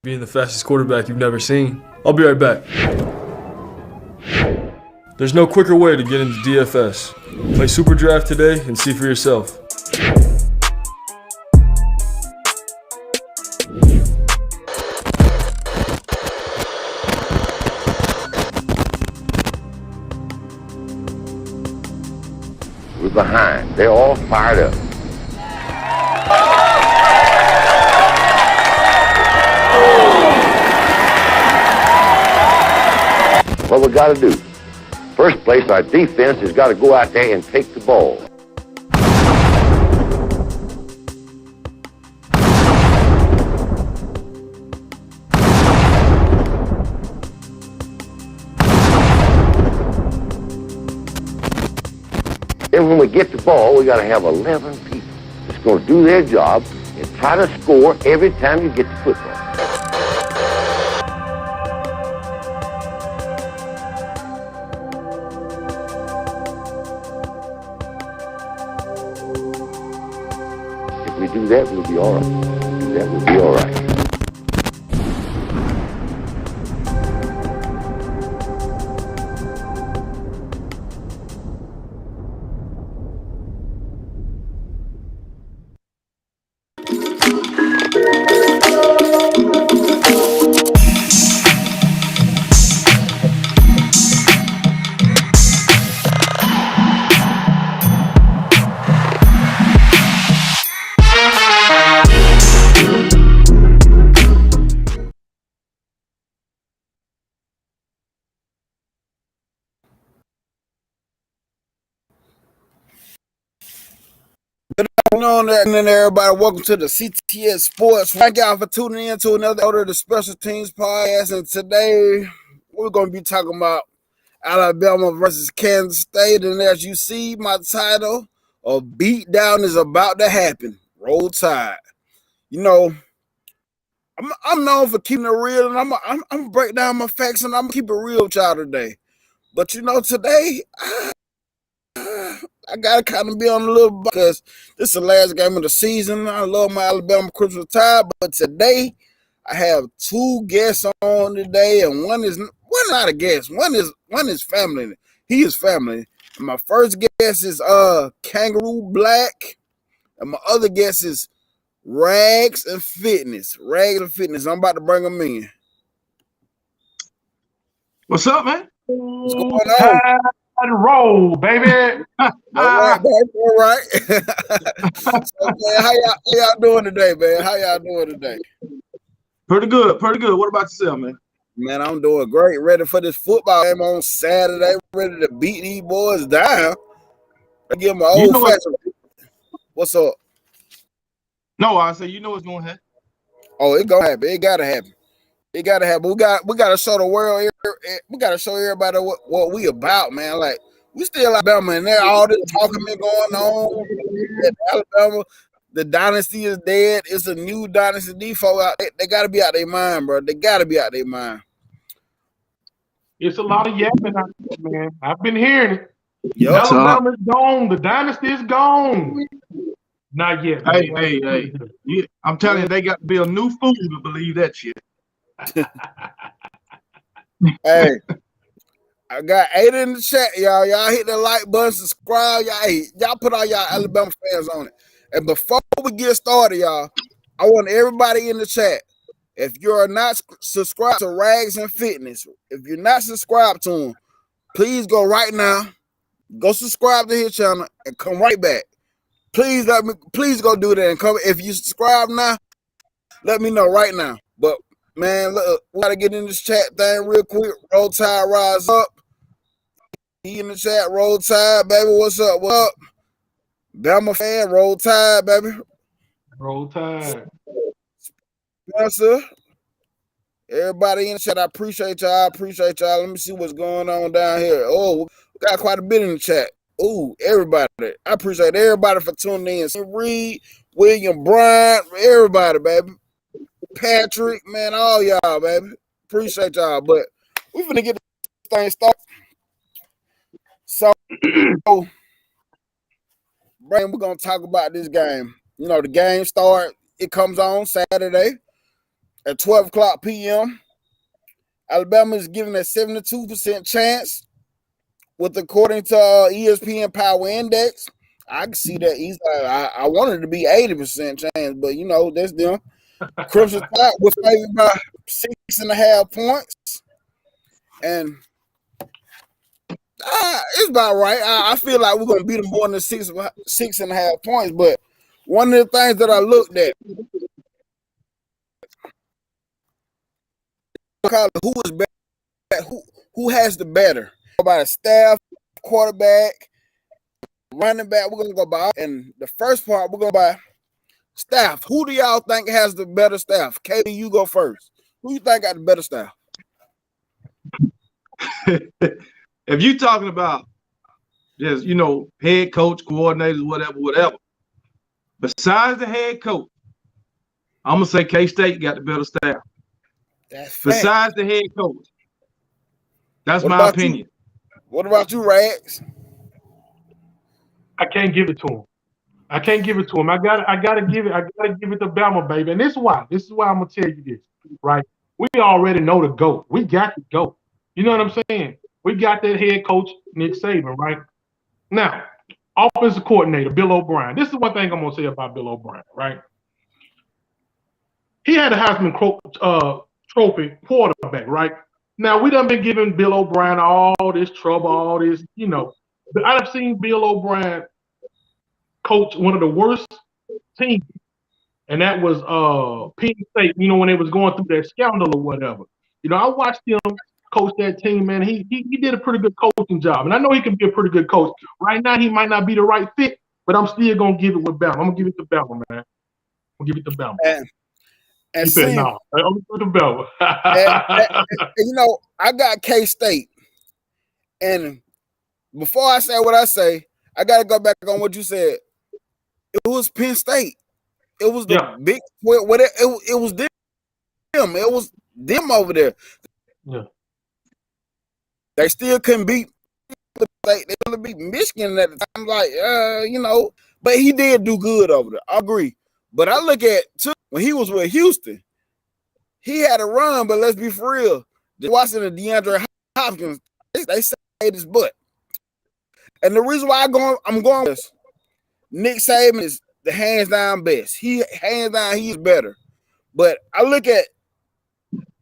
being the fastest quarterback you've never seen. I'll be right back. There's no quicker way to get into DFS. Play Super Draft today and see for yourself. We're behind. They're all fired up. What we got to do? First place, our defense has got to go out there and take the ball. Then when we get the ball, we got to have 11 people that's going to do their job and try to score every time you get the football. If we do that, we'll be all right. Do that, we'll be all right. Good afternoon, everybody. Welcome to the CTS Sports Room. Thank y'all for tuning in to another episode of the Special Teams Podcast. And today, we're going to be talking about Alabama versus Kansas State. And as you see, my title, A Beatdown is About to Happen. Roll Tide. You know, I'm known for keeping it real, and I'm going to break down my facts, and I'm going to keep it real with y'all today. But, you know, today, I gotta kind of be on a little because this is the last game of the season. I love my Alabama Crimson Tide, but today I have two guests on today, and one not a guest. One is family. He is family. And my first guest is Kangaroo Black, and my other guest is Rags and Fitness. Rags and Fitness. I'm about to bring them in. What's up, man? What's going on? Roll, baby. All right. So, man, how y'all doing today, man? How y'all doing today? Pretty good. What about yourself, man? Man, I'm doing great. Ready for this football game on Saturday. Ready to beat these boys down. I give them an old fashioned. What's up? No, I say you know what's gonna happen. Oh, it gonna happen. It gotta happen. It gotta happen. We gotta show the world. We gotta show everybody what we about, man. Like we still Alabama, and there all this talking been going on. Alabama, the dynasty is dead. It's a new dynasty. These folks out, they gotta be out their mind, bro. They gotta be out their mind. It's a lot of yapping out there, man. I've been hearing it. Yep. Alabama's gone. The dynasty is gone. Not yet. Hey. Yeah, I'm telling you, they got to be a new fool to believe that shit. Hey, I got 8 in the chat, y'all. Y'all hit the like button, subscribe. Y'all put all y'all Alabama fans on it. And before we get started, y'all, I want everybody in the chat. If you're not subscribed to Rags and Fitness, if you're not subscribed to him, please go right now. Go subscribe to his channel and come right back. Please go do that and come. If you subscribe now, let me know right now. But man, look, we gotta get in this chat thing real quick. Roll Tide, rise up. He in the chat. Roll Tide, baby. What's up? What up? Bama fan, Roll Tide, baby. Roll Tide. Spencer. Everybody in the chat, I appreciate y'all. Let me see what's going on down here. Oh, we got quite a bit in the chat. Oh, everybody. I appreciate everybody for tuning in. Reed, William Bryant, everybody, baby. Patrick, man, all y'all, baby. Appreciate y'all. But we're finna get this thing started. So, Brian, we're gonna talk about this game. You know, the game it comes on Saturday. at 12 o'clock p.m. Alabama is given a 72% chance with, according to ESPN Power Index. I can see that easily. I wanted to be 80% chance, but you know, that's them. Crimson Tide was favored by 6.5 points. And it's about right. I feel like we're going to beat them more than 6.5 points. But one of the things that I looked at, who is better, who has the better? About a staff, quarterback, running back. We're going to go by. And the first part, we're going to by staff. Who do y'all think has the better staff? Katie, you go first. Who you think got the better staff? If you're talking about just, you know, head coach, coordinators, whatever, besides the head coach, I'm going to say K-State got the better staff. That's besides the head coach. That's my opinion. What about you, Rags? I can't give it to him. I can't give it to him. I gotta give it to Bama, baby. And this is why I'm gonna tell you this, right? We already know the GOAT. We got the GOAT. You know what I'm saying? We got that head coach, Nick Saban, right? Now, offensive coordinator, Bill O'Brien. This is one thing I'm gonna say about Bill O'Brien, right? He had a Heisman Trophy quarterback, right? Now, we done been giving Bill O'Brien all this trouble, all this, you know. But I've seen Bill O'Brien coach one of the worst teams, and that was Penn State, you know, when they was going through that scandal or whatever. You know, I watched him coach that team, man. He did a pretty good coaching job. And I know he can be a pretty good coach. Right now, he might not be the right fit, but I'm still going to give it with Bama. I'm going to give it to Bama, man. I'm going to give it to Bama. And he said, no, I'm going to give it to Bama. and, you know, I got K-State. And before I say what I say, I got to go back on what you said. It was Penn State. It was the big – it was them. It was them over there. Yeah. They still couldn't beat – they couldn't beat Michigan at the time. Like, you know, but he did do good over there. I agree. But I look at – when he was with Houston, he had a run, but let's be for real. Watching the DeAndre Hopkins, they saved his butt. And the reason why I'm going with this, Nick Saban is the hands down best. He's better. But I look at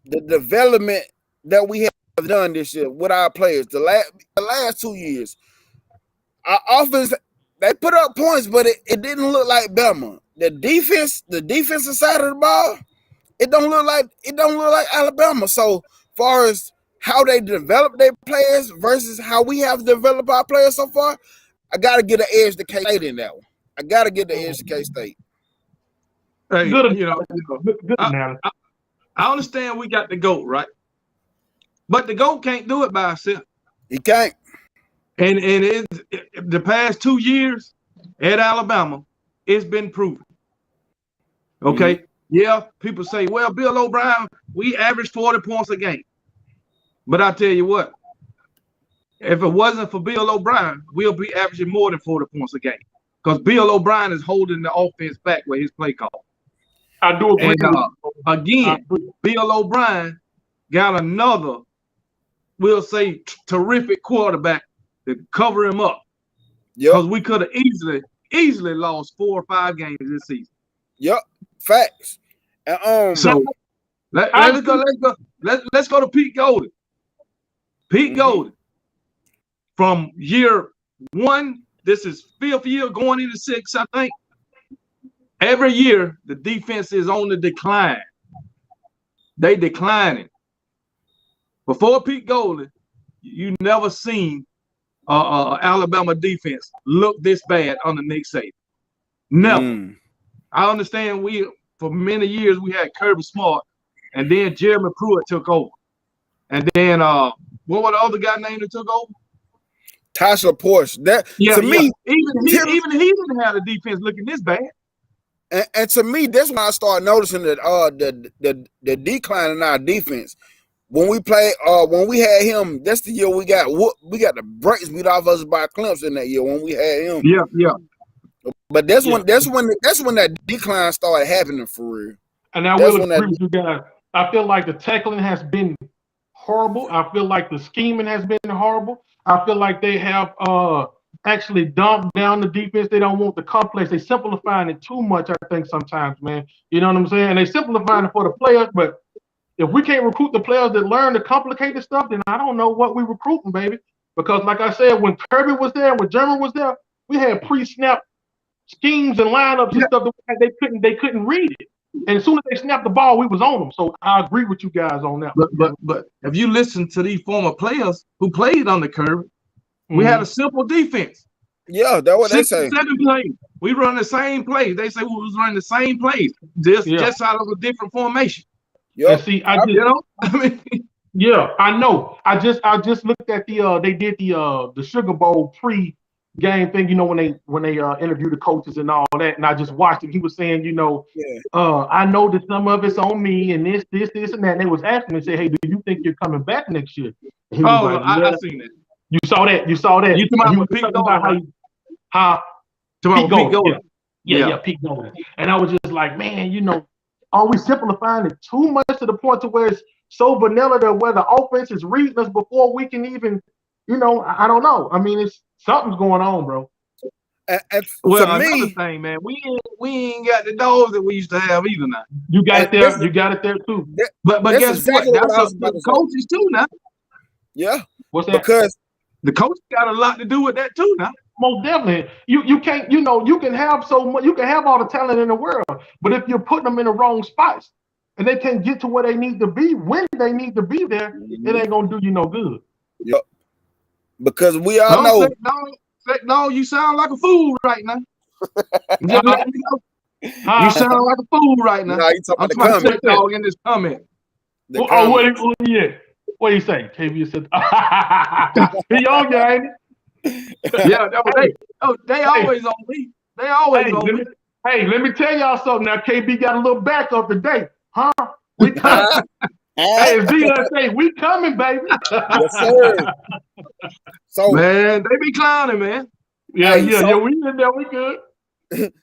the development that we have done this year with our players. The last 2 years, our offense, they put up points, but it didn't look like Bama. The defensive side of the ball, it don't look like Alabama. So far as how they develop their players versus how we have developed our players so far, I gotta get an edge to K-State in that one. I gotta get the edge to K-State. Hey, good, you know, good I understand we got the GOAT, right? But the GOAT can't do it by himself. He can't. And the past 2 years at Alabama, it's been proven. Okay. Mm-hmm. Yeah, people say, well, Bill O'Brien, we averaged 40 points a game. But I tell you what, if it wasn't for Bill O'Brien, we'll be averaging more than 40 points a game. Because Bill O'Brien is holding the offense back with his play call. I do agree. And again, Bill O'Brien got another, we'll say, terrific quarterback to cover him up. Because we could have easily lost 4 or 5 games this season. Yep, facts. So let's go to Pete Golden. Pete Golden, from year 1, this is 5th year going into 6th, I think. Every year the defense is on the decline. They declining. Before Pete Golden, you never seen Alabama defense look this bad under Nick Saban. Never. I understand for many years we had Kirby Smart, and then Jeremy Pruitt took over. And then what was the other guy named that took over? Tasha Porsche. Me, even he didn't have the defense looking this bad. And to me, that's when I started noticing that the decline in our defense. When we had him, that's the year we got the brakes beat off us by Clemson that year when we had him. Yeah. But that's when that decline started happening for real. And I will agree with you guys. I feel like the tackling has been horrible. I feel like the scheming has been horrible. I feel like they have actually dumped down the defense. They don't want the complex. They simplifying it too much, I think, sometimes, man. You know what I'm saying? They simplifying it for the players, but if we can't recruit the players that learn the complicated stuff, then I don't know what we recruiting, baby. Because like I said, when Kirby was there, when German was there, we had pre-snap schemes and lineups and stuff that they couldn't read it. And as soon as they snapped the ball, we was on them. So I agree with you guys on that. But if you listen to these former players who played under Kirby, we had a simple defense. Yeah, that's what they say. 7 plays. We run the same plays. They say we was running the same plays, just out of a different formation. Yeah. See, I know. I just looked at they did the Sugar Bowl pre-game thing, you know, when they interviewed the coaches and all that, and I just watched it. He was saying, you know, I know that some of it's on me and this and that. And they was asking me, say, hey, do you think you're coming back next year? And he was like, I seen it. You saw that. You talking about Pete Golding? Pete Golding. Yeah, Pete Golding. And I was just like, man, you know, are we simplifying it too much to the point to where it's so vanilla that where the offense is reading us before we can even, you know, I don't know. I mean, something's going on, bro. Well, another thing, man, we ain't got the dogs that we used to have either now. You got it there. You got it there too. But guess exactly what? That's the coaches too now. Yeah. What's that? Because the coach got a lot to do with that too now. Most definitely. You can't, you know, you can have so much, you can have all the talent in the world, but if you're putting them in the wrong spots and they can't get to where they need to be when they need to be there, it ain't gonna do you no good. Yep. Because we all know. No, you sound like a fool right now. You sound like a fool right now. No, you talking about the comment. In this comment. What do you say? KB said, he on you, ain't he? Yeah, they always on me. They always on me. Hey, let me tell y'all something. Now, KB got a little backup today, huh? We coming. Hey, Zia say we coming, baby. Yes, sir. So, man, they be clowning, man. Yeah, we in there, we good.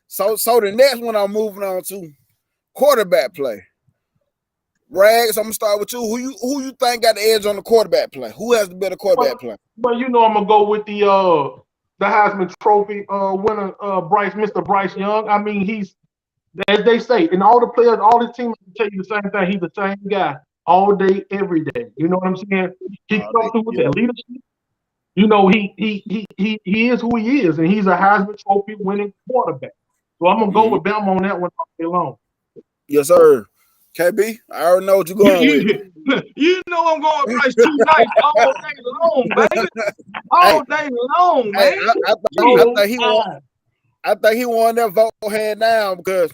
So the next one I'm moving on to quarterback play. Rags, I'm gonna start with you. Who you think got the edge on the quarterback play? Who has the better quarterback play? Well, you know I'm gonna go with the Heisman Trophy winner, Mr. Bryce Young. I mean, he's, as they say, and all the players, all the teams tell you the same thing. He's the same guy all day, every day. You know what I'm saying? He comes through with that leadership. You know, he is who he is, and he's a Heisman Trophy winning quarterback. So I'm gonna go with them on that one all day long. Yes, sir. KB, I already know what you're going with. You know I'm going with Bryce 2 nights all day long, baby. All day long, man. I think he won that vote head down because,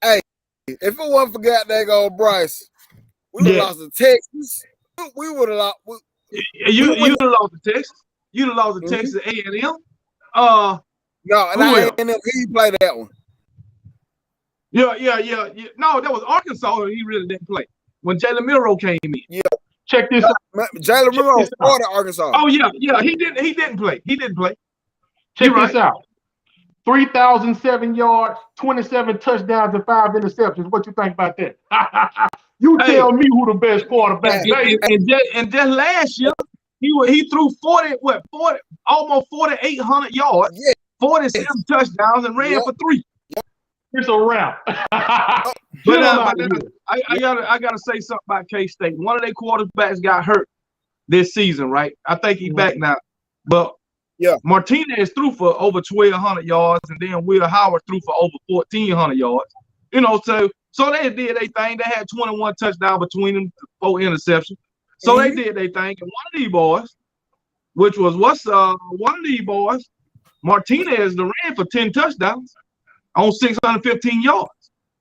hey, if it wasn't for goddamn old Bryce, we would have lost to Texas. We would have lost. You'd have lost to Texas. You'd have lost to Texas A&M. No, and A&M, he played that one. Yeah. No, that was Arkansas. He really didn't play when Jalen Milroe came in. Yeah, check this out. Jalen Milroe started Arkansas. Oh yeah. He didn't play. Check this out. 3,007 yards, 27 touchdowns, and 5 interceptions. What you think about that? You tell me who the best quarterback is. And just last year, he threw 40, almost 4,800 yards, 47 touchdowns, and ran for 3. It's a wrap. I gotta say something about K-State. One of their quarterbacks got hurt this season, right? I think he's back now. But Martinez threw for over 1,200 yards, and then Will Howard threw for over 1,400 yards. You know, so they did their thing. They had 21 touchdowns between them, 4 interceptions. So they did their thing. And one of these boys, which was Martinez ran for 10 touchdowns on 615 yards.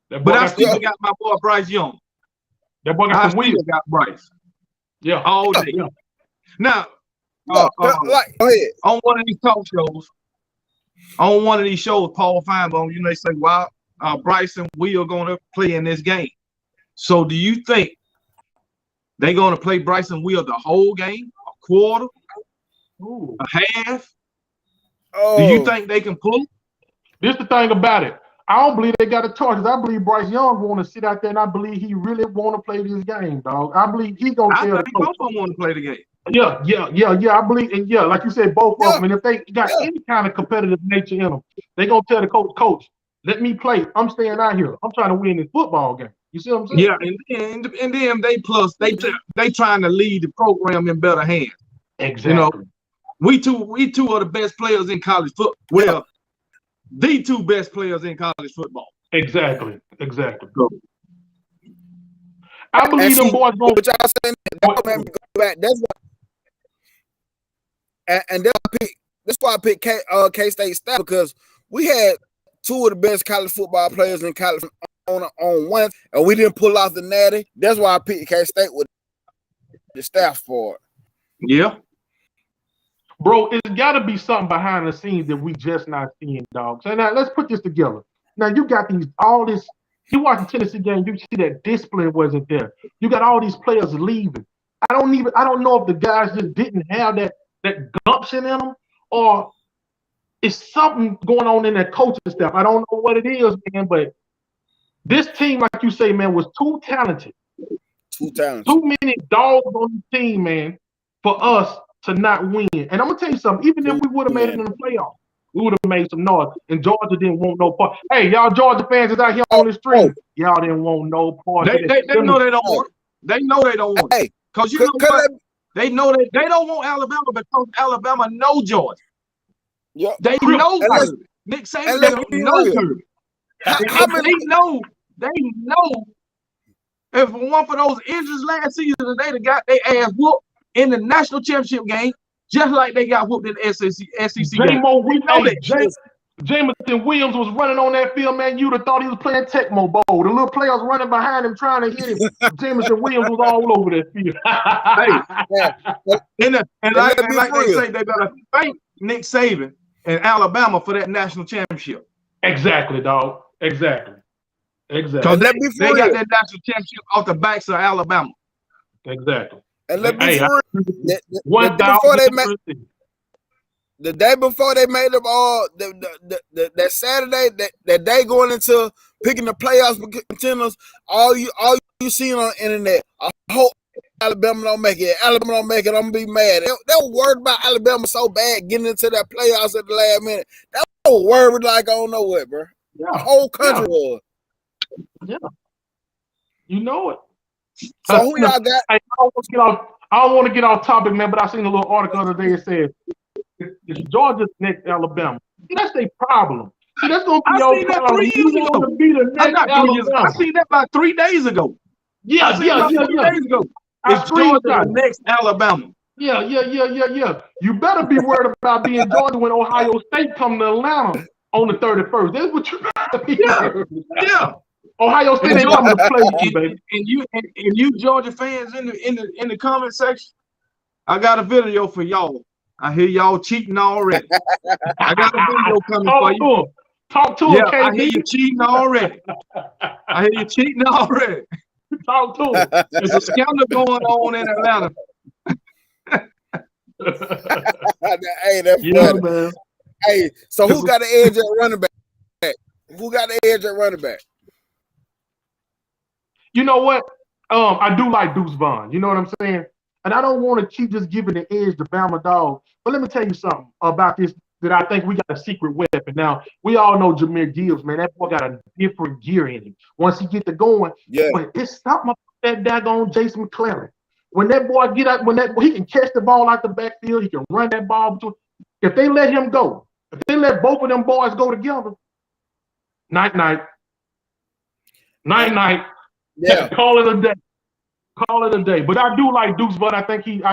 But I still got my boy Bryce Young. That boy got some wheels. Got Bryce. Yeah. All day. Yeah. Now, go ahead. On one of these talk shows, Paul Feinbaum, you know, they say, wow, Bryce and Will are going to play in this game. So do you think they're going to play Bryce and Will the whole game, a quarter, a half? Do you think they can pull? This is the thing about it. I don't believe they got a choice. I believe Bryce Young want to sit out there, and I believe he really want to play this game, dog. I believe he gonna tell the coach. Both of them want to play the game. Yeah. I believe, and like you said, both of them. And if they got any kind of competitive nature in them, they gonna tell the coach, let me play. I'm staying out here. I'm trying to win this football game. You see what I'm saying? Yeah, and then they trying to lead the program in better hands. Exactly. You know, we two are the best players in college football. Well, the two best players in college football. Exactly. I believe them boys going. But y'all saying that made me go back. That's why, and that's why I picked K-State staff, because we had two of the best college football players in college on one, and we didn't pull off the natty. That's why I picked K-State with the staff for it. Yeah. Bro, it's got to be something behind the scenes that we just not seeing, dog. So now let's put this together. Now you got all this. You watch the Tennessee game, you see that discipline wasn't there. You got all these players leaving. I don't know if the guys just didn't have that gumption in them, or it's something going on in that coaching staff. I don't know what it is, man, but this team, like you say, man, was too talented. Too many dogs on the team, man, for us to not win. And I'm gonna tell you something. Even if we would have made it in the playoffs, we would have made some noise. And Georgia didn't want no part. Hey, y'all Georgia fans is out here on the street. Y'all didn't want no part. They know they don't want it. They know they don't want it. Because you know what? They know that they don't want Alabama because Alabama know Georgia. Yep. They know Nick Saban. They know. They know. If it weren't for those injuries last season, they'd have got their ass whooped in the national championship game, just like they got whooped in the SEC game. We know that. Jameson Williams was running on that field, man. You'd have thought he was playing Tecmo Bowl. The little players running behind him trying to hit him. Jameson Williams was all over that field. Like they say, they better thank Nick Saban and Alabama for that national championship. Exactly, dog. Exactly. Because they got that national championship off the backs of Alabama. Exactly. And let me the day before they made them all that Saturday, that day going into picking the playoffs contenders, all you seen on the internet, I hope Alabama don't make it. Alabama don't make it, I'm gonna be mad. They were worried about Alabama so bad getting into that playoffs at the last minute. They were worried like I don't know what, bro. Yeah. The whole country was. Yeah. You know it. So who y'all got? I don't want to get off topic, man, but I seen a little article the other day that said it's Georgia's next Alabama. See, that's their problem. See, that's going to be your problem. 3 years ago. I seen that about 3 days ago. Yeah. 3 days ago. It's Georgia next Alabama. Yeah. You better be worried about being Georgia when Ohio State come to Atlanta on the 31st. That's what you better be worried about. Yeah. Ohio State ain't coming to play with you, baby. And you Georgia fans in the comment section, I got a video for y'all. I hear y'all cheating already. I got a video coming for you. Talk to him, KD. I hear you cheating already. Talk to him. There's a scandal going on in Atlanta. Hey, that's funny. Man. Hey, so who got the edge at running back? You know what? I do like Deuce Vaughn. You know what I'm saying? And I don't want to keep just giving the edge to Bama Dog. But let me tell you something about this that I think we got a secret weapon. Now, we all know Jahmyr Gibbs, man. That boy got a different gear in him. Once he get to going, but it's something about that daggone Jason McClellan. When that boy get out, he can catch the ball out the backfield, he can run that ball between. If they let him go, if they let both of them boys go together, night. Yeah. Call it a day. But I do like Deuce, but I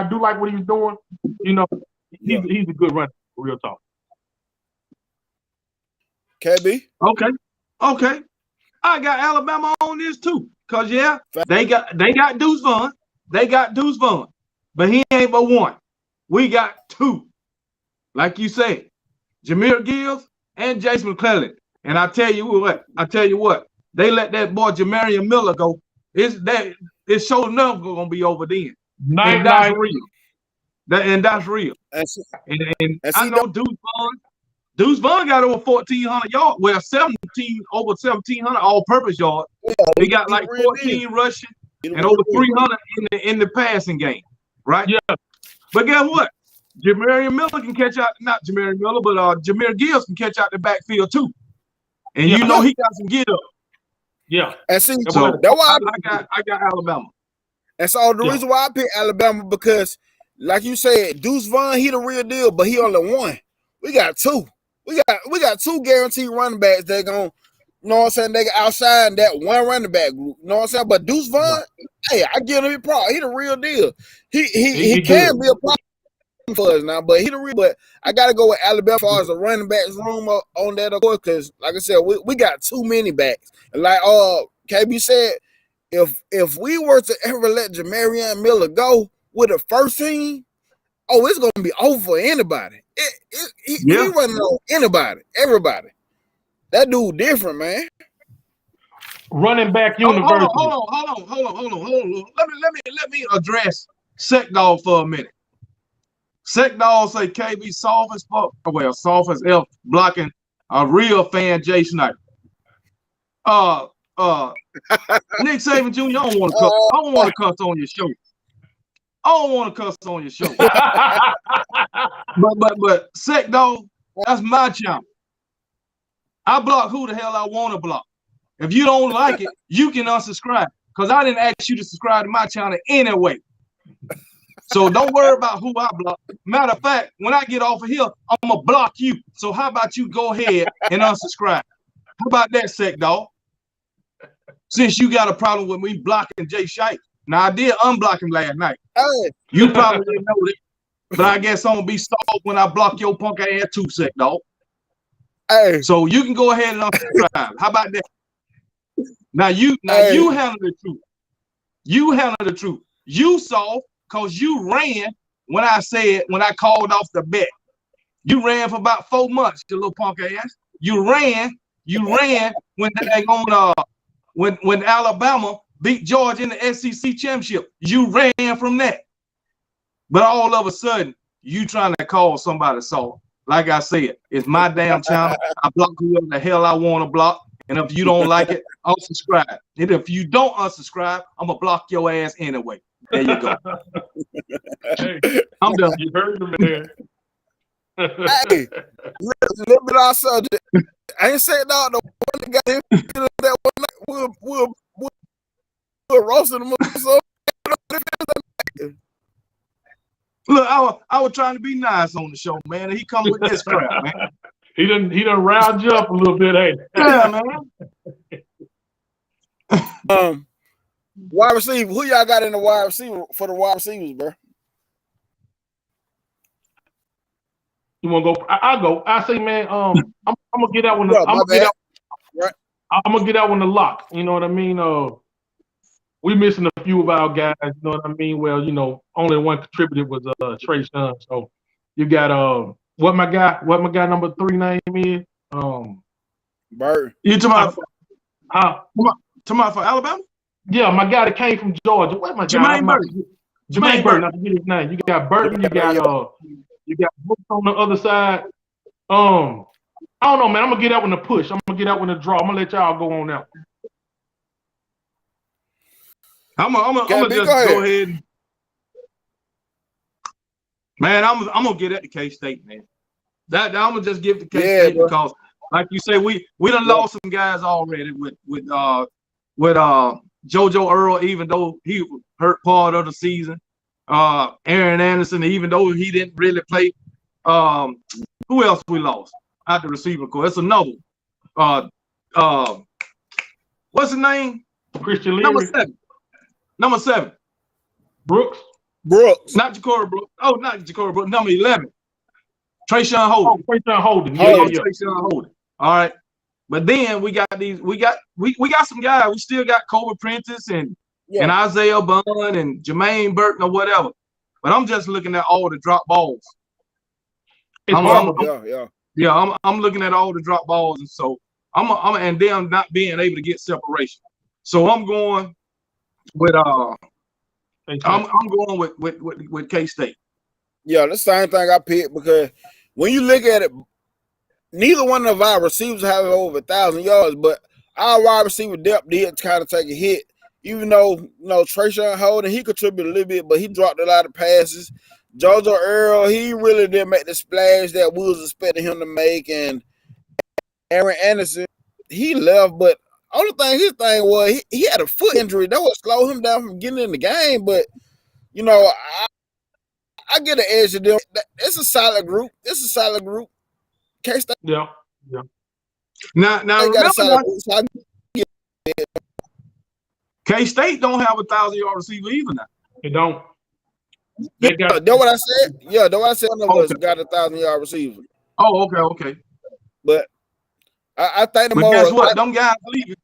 do like what he's doing. You know, he's a good runner, for real talk. KB? Okay. I got Alabama on this too. Cause they got Deuce Vaughn. But he ain't but one. We got two. Like you said, Jahmyr Gibbs and Jason McClellan. And I tell you what, they let that boy Jamarian Miller go. It's sure enough gonna be over then. And that's real. That's real. And I know Deuce Deuce Vaughn got over 1,400 yards. Well, over 1,700 all-purpose yards. He got like 14 rushing and over 300 in the passing game, right? Yeah. But guess what? Jamarian Miller can catch out, not Jamarian Miller, but Jameer Gibbs can catch out the backfield too. And you know he got some get up. Yeah. And see, so that's why I got Alabama. And so the reason why I picked Alabama, because like you said, Deuce Vaughn, he the real deal, but he only one. We got two. We got two guaranteed running backs that gonna, you know what I'm saying, they outside that one running back group. You know what I'm saying? But Deuce Vaughn, hey, I give him a problem. He the real deal. He can be a problem for us now, but he the real. But I gotta go with Alabama as far as the running backs room on that, of course, because like I said, we got too many backs. And like KB said, if we were to ever let Jamarian Miller go with the first team, it's gonna be over for anybody. He running on anybody, everybody. That dude different, man. Running back university. Hold on. Let me address Sekdal for a minute. Sekdal say KB soft as fuck. Well, soft as F blocking a real fan, Jay Sniper. Nick Saban Jr., I don't want to cuss. I don't want to cuss on your show. But Sekdal, that's my channel. I block who the hell I want to block. If you don't like it, you can unsubscribe. Because I didn't ask you to subscribe to my channel anyway. So don't worry about who I block. Matter of fact, when I get off of here, I'm going to block you. So how about you go ahead and unsubscribe? How about that, Sekdal? Since you got a problem with me blocking Jay Shite. Now, I did unblock him last night. You probably didn't know it. But I guess I'm going to be soft when I block your punk ass too, Sekdal. So you can go ahead and unsubscribe. How about that? Now you handle the truth. You handle the truth. You saw because you ran when I called off the bet. You ran for about 4 months, you little punk ass. You ran when Alabama beat Georgia in the SEC championship. You ran from that. But all of a sudden, you trying to call somebody soft. Like I said, it's my damn channel. I block whoever the hell I want to block. And if you don't like it, unsubscribe. And if you don't unsubscribe, I'm going to block your ass anyway. There you go. Hey, I'm done. You heard him, man. Hey, little bit off subject. I ain't saying no one that got him that one night. We'll roast him. Look, I was trying to be nice on the show, man. And he come with this crap, man. He done round you up a little bit, hey. Yeah, man. Wide receiver. Who y'all got in the wide receiver for the wide receivers, bro? You want to go? I'll go. I say, man. I'm gonna get out when I'm gonna get out when the lock. You know what I mean? We missing a few of our guys. You know what I mean? Well, you know, only one contributed was Trey Sean. So you got what my guy number 3 name is? Bird. You talking about for Alabama? Yeah, my guy that came from Georgia. What my Jermaine guy? Burton. Jermaine Burton. I forget his name. You got Burton. You got Brooks on the other side. I don't know, man. I'm gonna get out when the push. I'm gonna get out when the draw. I'm gonna let y'all go on out. I'm gonna just go ahead. And, man, I'm gonna get at the K-State, man. That I'm gonna just give the K-State because, like you say, we done lost some guys already with JoJo Earl, even though he hurt part of the season. Aaron Anderson, even though he didn't really play. Who else we lost out the receiver corps? It's another. What's his name? Christian Leary. Number 7. Brooks. Not Ja'Cory Brooks. Oh, not Ja'Cory Brooks. Number 11. Trayshawn Holden. Oh, Trayshawn Holden. Yeah. Trayshawn Holden. All right. But then we got some guys. We still got Kobe Prentice and Isaiah Bond and Jermaine Burton or whatever. But I'm just looking at all the drop balls. I'm looking at all the drop balls, and so and them not being able to get separation. So I'm going with with K-State. Yeah, the same thing I picked because when you look at it, neither one of our receivers have over 1,000 yards, but our wide receiver depth did kind of take a hit. Even though, Trayshawn Holden, he contributed a little bit, but he dropped a lot of passes. JoJo Earl, he really didn't make the splash that we was expecting him to make. And Aaron Anderson, he left, but only thing his thing was he had a foot injury. That would slow him down from getting in the game. But, I get an edge to them. It's a solid group. K-State. Yeah. Now remember, K-State don't have a 1,000-yard receiver either now. They don't. That's what I said. Yeah, that's what I said. None of us got a 1,000-yard receiver. Oh, okay. But I think but guess what? Them guys leaving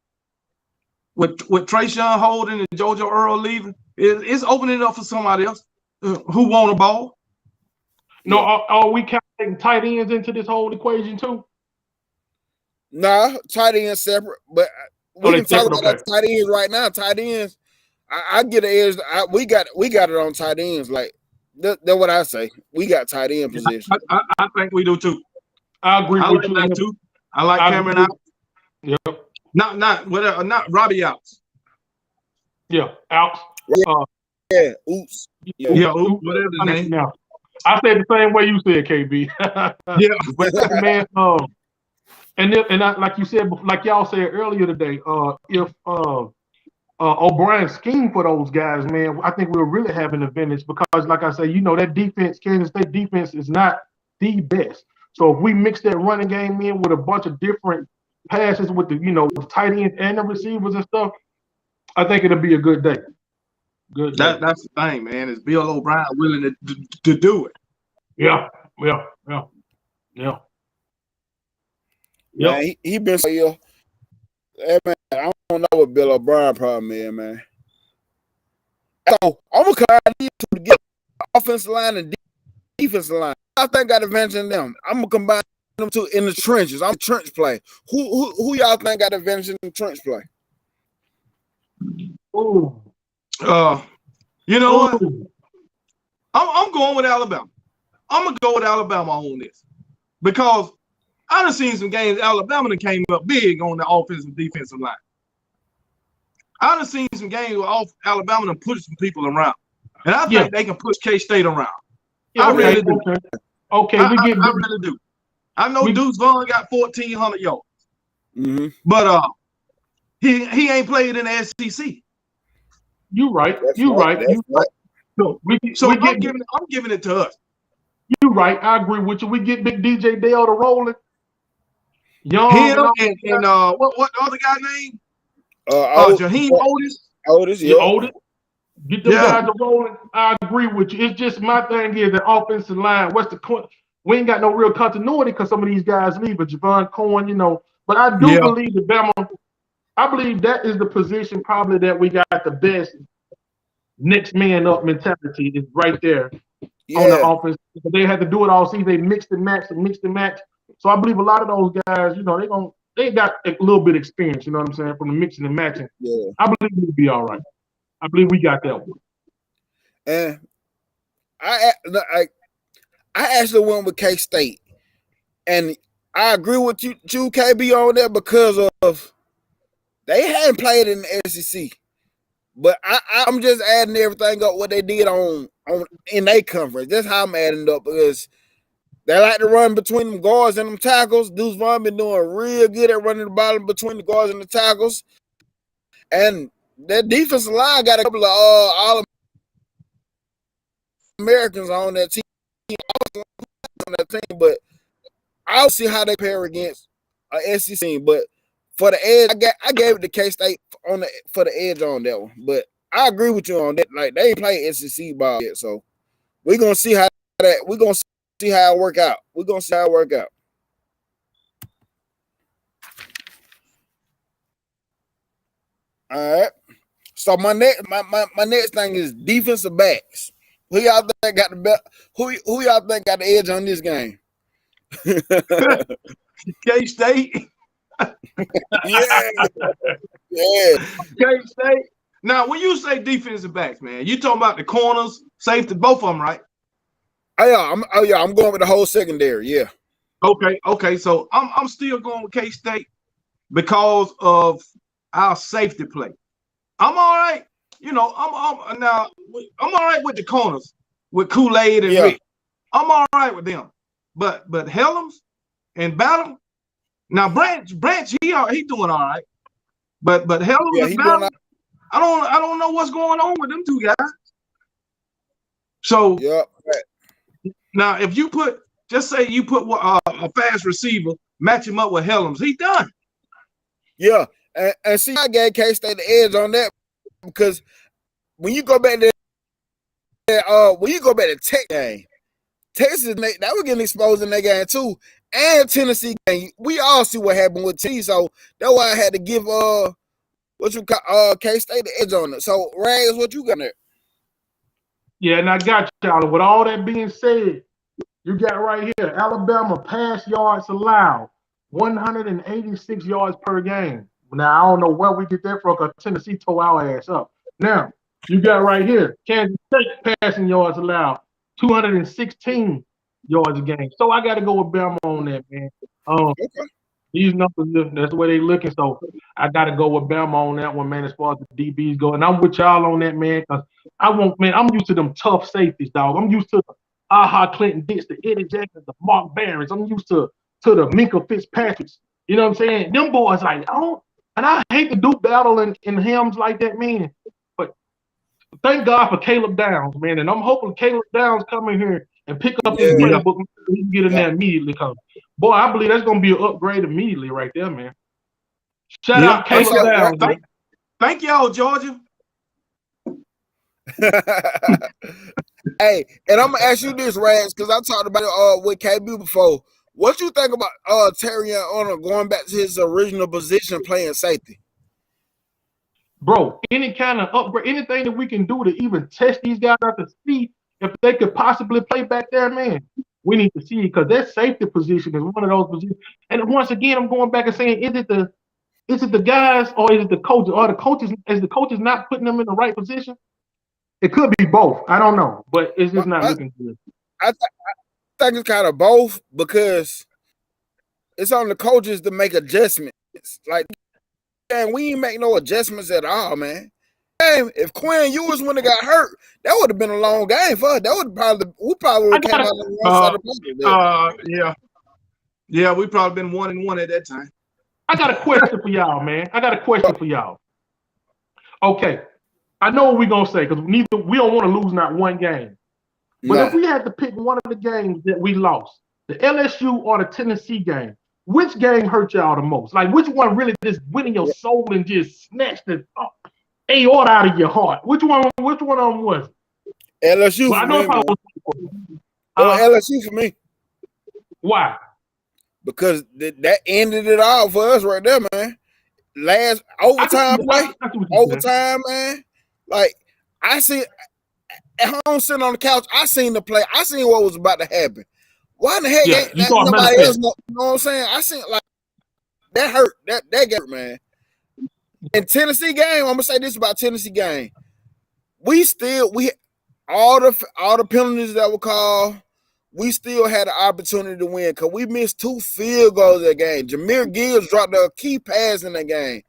with Trayshawn Holden and JoJo Earl leaving, it's opening up for somebody else who want a ball. No, are we counting tight ends into this whole equation too? Nah, tight ends separate, but we can talk about tight ends right now. Tight ends, I get an edge. We got it on tight ends. Like that's what I say. We got tight end position. I think we do too. I agree with you that too. I like Cameron out. Yep. Not Robbie Outs. Yeah, Outs. Oops. Yeah, oops, whatever his name. Now, I said the same way you said, KB. Yeah, but man. And like you said, like y'all said earlier today, if O'Brien schemed for those guys, man, I think we'll really have an advantage because, like I say, that defense, Kansas State defense, is not the best. So if we mix that running game in with a bunch of different passes with the tight ends and the receivers and stuff, I think it'll be a good day. Good day. That's the thing, man. Is Bill O'Brien willing to do it? Yeah. Yeah, he been so ill. Hey, man, I don't know what Bill O'Brien problem is, man. So I'm gonna combine these two to get offensive line and defensive line. I think I got advantage in them. I'm gonna combine them two in the trenches. I'm trench play. Who y'all think got advantage in the trench play? Ooh. You know what? I'm going with Alabama. I'm gonna go with Alabama on this because I done seen some games. Alabama that came up big on the offensive and defensive line. I done seen some games where Alabama done push some people around, and I think they can push K-State around. I really do. Okay, I really do. I know Deuce Vaughn got 1,400 yards, but he ain't played in the SEC. You right. So I'm giving it to us. You right. I agree with you. We get Big DJ Dale to rolling. Young and what the other guy name? Jaheim Otis. Otis. Get them guys to rolling. I agree with you. It's just my thing is the offensive line. We ain't got no real continuity because some of these guys leave. But Javon Cohen, But I do believe that Bama. I believe that is the position probably that we got the best next man up mentality is right there on the offense. They had to do it all season. They mixed and matched. So I believe a lot of those guys, they got a little bit of experience, you know what I'm saying, from the mixing and matching. Yeah. I believe we'll be all right. I believe we got that one. And I actually went with K-State. And I agree with you, KB, on that because of they hadn't played in the SEC. But I'm just adding everything up what they did on in their conference. That's how I'm adding it up because they like to run between them guards and them tackles. Deuce Vaughn been doing real good at running the bottom between the guards and the tackles. And that defensive line got a couple of All-Americans on that team. But I'll see how they pair against an SEC team. But for the edge, I gave it to K-State for the edge on that one. But I agree with you on that. Like they ain't playing SEC ball yet, so we're gonna see how it work out. We're gonna see how it work out. All right. So my next thing is defensive backs. Who y'all think got the best? Who y'all think got the edge on this game? K-State. Yeah. K-State. Now, when you say defensive backs, man, you talking about the corners, safety, both of them, right? I'm going with the whole secondary. Yeah. Okay. So I'm still going with K-State because of our safety play. I'm all right. You know, I'm all right with the corners with Kool-Aid and Rick. I'm all right with them. But Helms and Battle. Now Branch he doing all right. But Helms and Battle, I don't know what's going on with them two guys. So now if you put just say you put a fast receiver, match him up with Helms, he done. Yeah, and see, I gave K-State the edge on that because when you go back to Tech game, Texas that was getting exposed in that game too, and Tennessee game. We all see what happened with T, so that's why I had to give K-State the edge on it. So Rags, what you got there? Yeah, and I got y'all. With all that being said, you got right here Alabama pass yards allowed 186 yards per game. Now I don't know where we get that from because Tennessee tore our ass up. Now you got right here Kansas State passing yards allowed 216 yards a game. So I got to go with Bama on that, man. These numbers, that's the way they looking. So I got to go with Bama on that one, man, as far as the DBs go. And I'm with y'all on that, man, because I'm used to them tough safeties, dog. I'm used to the Clinton Dix, the Eddie Jacksons, the Mark Barons. I'm used to the Minka Fitzpatricks. You know what I'm saying? Them boys, like, and I hate to do battle in hymns like that, man. But thank God for Caleb Downs, man. And I'm hoping Caleb Downs come in here and pick up his playbook and he can get in there immediately. Because, boy, I believe that's going to be an upgrade immediately right there, man. Shout out Caleb Downs. Thank y'all, Georgia. Hey, and I'm going to ask you this, Rags, because I talked about it with KB before. What you think about Terrion Arnold going back to his original position playing safety? Bro, any kind of upgrade, anything that we can do to even test these guys out to see if they could possibly play back there, man, we need to see, because that safety position is one of those positions. And once again, I'm going back and saying, is it the guys or is it the coaches? Or is the coaches not putting them in the right position? It could be both. I don't know, but it's just not looking good. I think it's kind of both, because it's on the coaches to make adjustments. Like, man, we ain't make no adjustments at all, man. If Quinn Ewers wouldn't have got hurt, that would have been a long game for us. That would we probably would have came out on the wrong side of the play. Yeah, we probably been 1-1 at that time. I got a question for y'all, man. Okay, I know what we're gonna say, because we don't want to lose not one game. But if we had to pick one of the games that we lost, the LSU or the Tennessee game, which game hurt y'all the most? Like, which one really just went in your soul and just snatched the aorta out of your heart? Which one of them was it? LSU well, for I know me. LSU for me. Why? Because that ended it all for us right there, man. Last overtime play, man. Like, I see at home sitting on the couch, I seen the play. I seen what was about to happen. Why in the heck ain't nobody else know? You know what I'm saying? I seen, like, that hurt. That hurt, man. In Tennessee game, I'm gonna say this about Tennessee game. We all the penalties that were called, we still had an opportunity to win because we missed 2 field goals that game. Jameer Gibbs dropped a key pass in that game.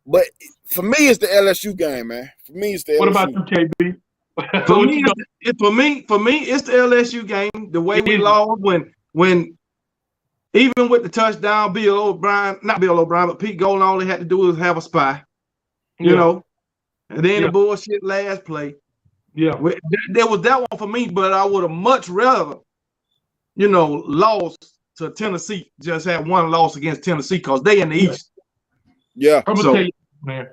But for me, it's the LSU game, man. For me, it's the LSU. What about you, KB? For me, it's the LSU game. The way we lost when even with the touchdown, not Bill O'Brien, but Pete Golding, all he had to do was have a spy, you know. And then the bullshit last play. Yeah, there was that one for me, but I would have much rather, lost to Tennessee. Just had one loss against Tennessee because they in the East. Yeah, I'm gonna tell you, man,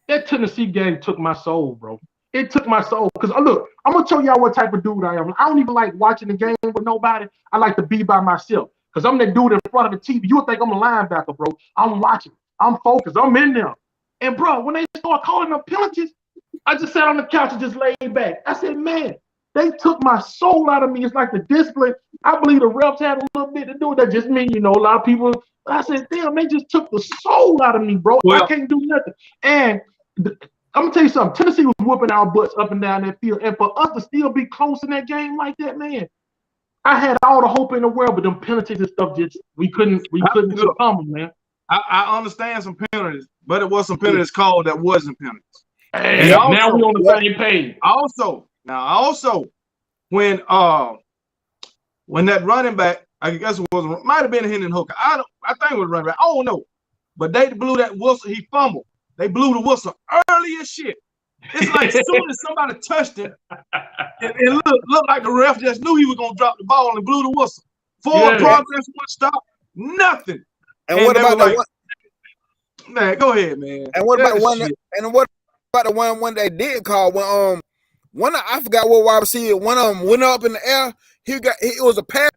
that Tennessee game took my soul, bro. It took my soul. Because, look, I'm going to show y'all what type of dude I am. I don't even like watching the game with nobody. I like to be by myself. Because I'm that dude in front of the TV. You would think I'm a linebacker, bro. I'm watching. I'm focused. I'm in there. And, bro, when they start calling them penalties, I just sat on the couch and just laid back. I said, man, they took my soul out of me. It's like the discipline. I believe the refs had a little bit to do with that. Just me, a lot of people. I said, damn, they just took the soul out of me, bro. Well, I can't do nothing. And I'm going to tell you something. Tennessee was whooping our butts up and down that field. And for us to still be close in that game like that, man, I had all the hope in the world, but them penalties and stuff we couldn't succumb, man. I understand some penalties, but it was some penalties called that wasn't penalties. Hey, and now we on the same page. Also, when that running back, I guess it might have been Hendon Hooker. I think it was running back. I don't know. But they blew that whistle. He fumbled. They blew the whistle early as shit. It's like as soon as somebody touched it, it looked like the ref just knew he was gonna drop the ball and blew the whistle. Forward progress would stop. Nothing. And what about that one? Man, go ahead, man. And what about one? And what about the one they did call when I forgot what wide receiver. One of them went up in the air. It was a pass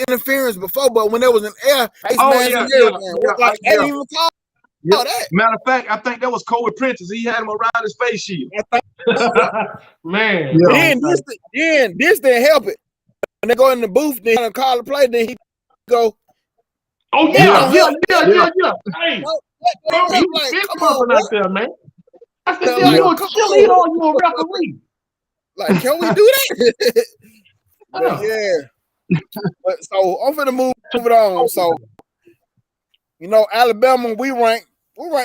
interference before, but when it was in the air, they smashed everything. Ain't even call that. Matter of fact, I think that was Kobe Prentice. He had him around his face shield. Man, then this didn't help it. When they go in the booth, then he call the play, then he go. Oh yeah. Hey, come on, out there, man. I said, you're a cheerleader or you a referee? Like, can we do that? Yeah. But so I'm finna move it on. So, Alabama, we rank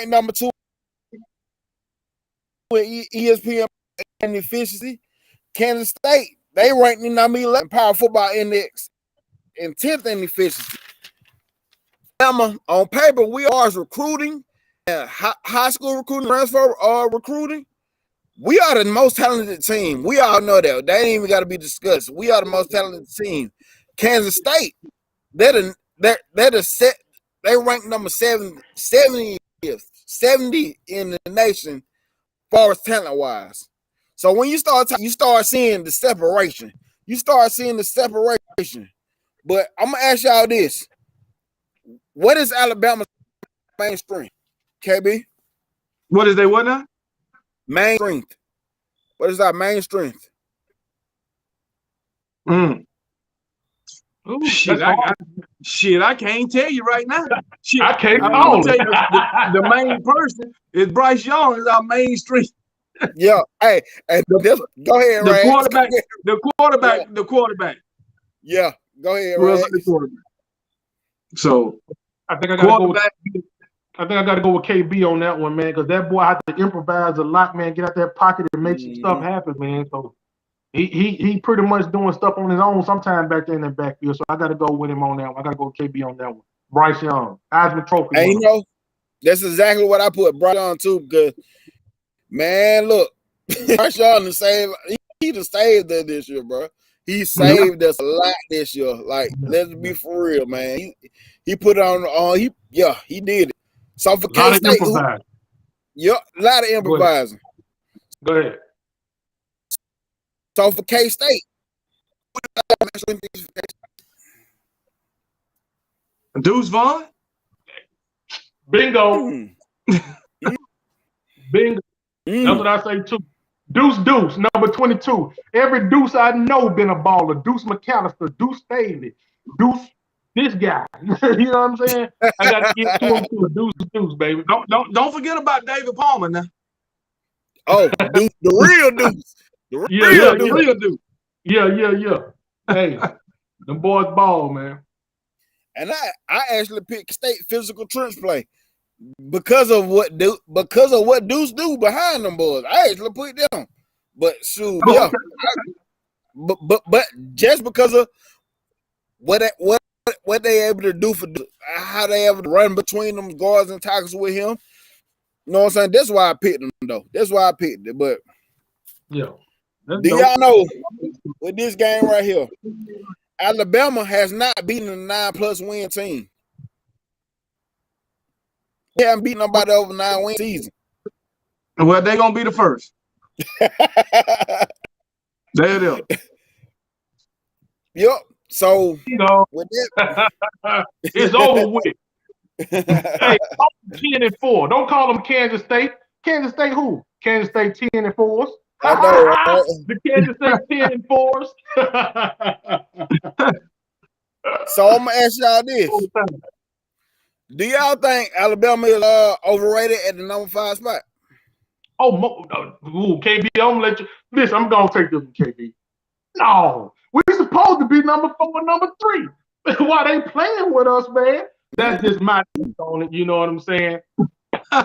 number 2 with ESPN and efficiency. Kansas State, they rank number 11 Power Football Index and 10th in efficiency. Alabama, on paper, we are as recruiting, high school recruiting, transfer recruiting. We are the most talented team. We all know that. They ain't even got to be discussed. We are the most talented team. Kansas State, they rank number 70 in the nation, far as talent wise. So when you start seeing the separation, But I'm gonna ask y'all this: what is Alabama's main strength? KB, what is they what now? Main strength. What is our main strength? Ooh, shit, I can't tell you right now. Shit, I can't tell you the main person is Bryce Young is our main strength. Yeah, hey, go ahead, Ray. The quarterback. Yeah, go ahead, Ray. The quarterback. So I think I gotta go with KB on that one, man, because that boy had to improvise a lot, man. Get out that pocket and make some stuff happen, man. So he pretty much doing stuff on his own sometime back there in that backfield. So I gotta go with him on that one. I gotta go with KB on that one. Bryce Young, Heisman Trophy. Hey, that's exactly what I put Bryce Young too, because man, look, Bryce Young he just saved us this year, bro. He saved us a lot this year. Like, let's be for real, man. He put it on. He did it. So for K State, a lot of improvising. Go ahead. So for K State, Deuce Vaughn, bingo, bingo. That's what I say too. Deuce, number 22. Every Deuce I know been a baller. Deuce McAllister, Deuce Staley, Deuce. This guy, you know what I'm saying? I got to get to him to a Deuce, baby. Don't forget about David Palmer now. Oh, Deuce, the real Deuce. The real Deuce. Yeah. Hey, them boys ball, man. And I actually picked State physical trench play because of what Deuce do behind them boys. I actually put them, but shoot, but just because of what they able to do how they able to run between them guards and tackles with him. You know what I'm saying? That's why I picked them, though. That's why I picked it. But yeah, do y'all know with this game right here, Alabama has not beaten a 9+ win team. They haven't beaten nobody over 9-win season. Well, they're gonna be the first. There it is. Yep. So with that, it's over with. Hey, 10-4. Don't call them Kansas State. Kansas State who? Kansas State 10-4s. I know, right? The Kansas State 10-4s. So I'm gonna ask y'all this: do y'all think Alabama is overrated at the number 5 spot? KB, I'm gonna let you. Listen, I'm gonna take this from KB. No. We supposed to be number 4 and number 3. Why they playing with us, man? That's just my take on it. You know what I'm saying?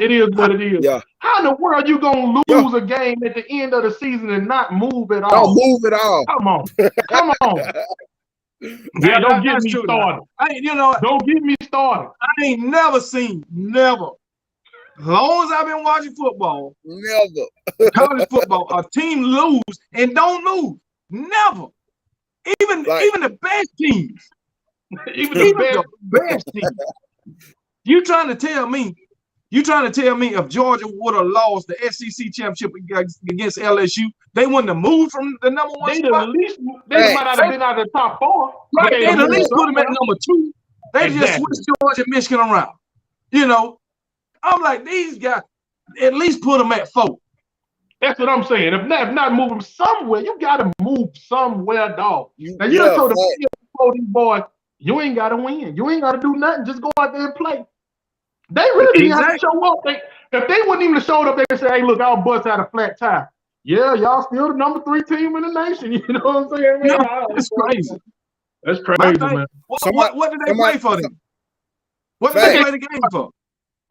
It is what it is. Yeah. How in the world you gonna lose a game at the end of the season and not move at all? Don't move at all. Come on. Yeah, Hey, don't get that's me true. started. Don't get me started. I ain't never seen, as long as I've been watching football, Never. college football, a team lose and don't lose. Never. Even the best teams. Even the best teams. You trying to tell me if Georgia would have lost the SEC championship against LSU, they wouldn't have moved from the number 1 spot? They might not have been out of the top 4. Right, they at least put them at number 2. They just switched Georgia and Michigan around. I'm like, these guys, at least put them at 4. That's what I'm saying. If not move them somewhere, you got to move somewhere, dog. Now, you done told these boys, you ain't got to win. You ain't got to do nothing. Just go out there and play. They really didn't have to show up. If they wouldn't even have showed up, they would say, hey, look, I'll bust out a flat tire. Yeah, y'all still the number 3 team in the nation. You know what I'm saying? Man? No, that's crazy. That's crazy, man. What did they play for them? What did they play the game for?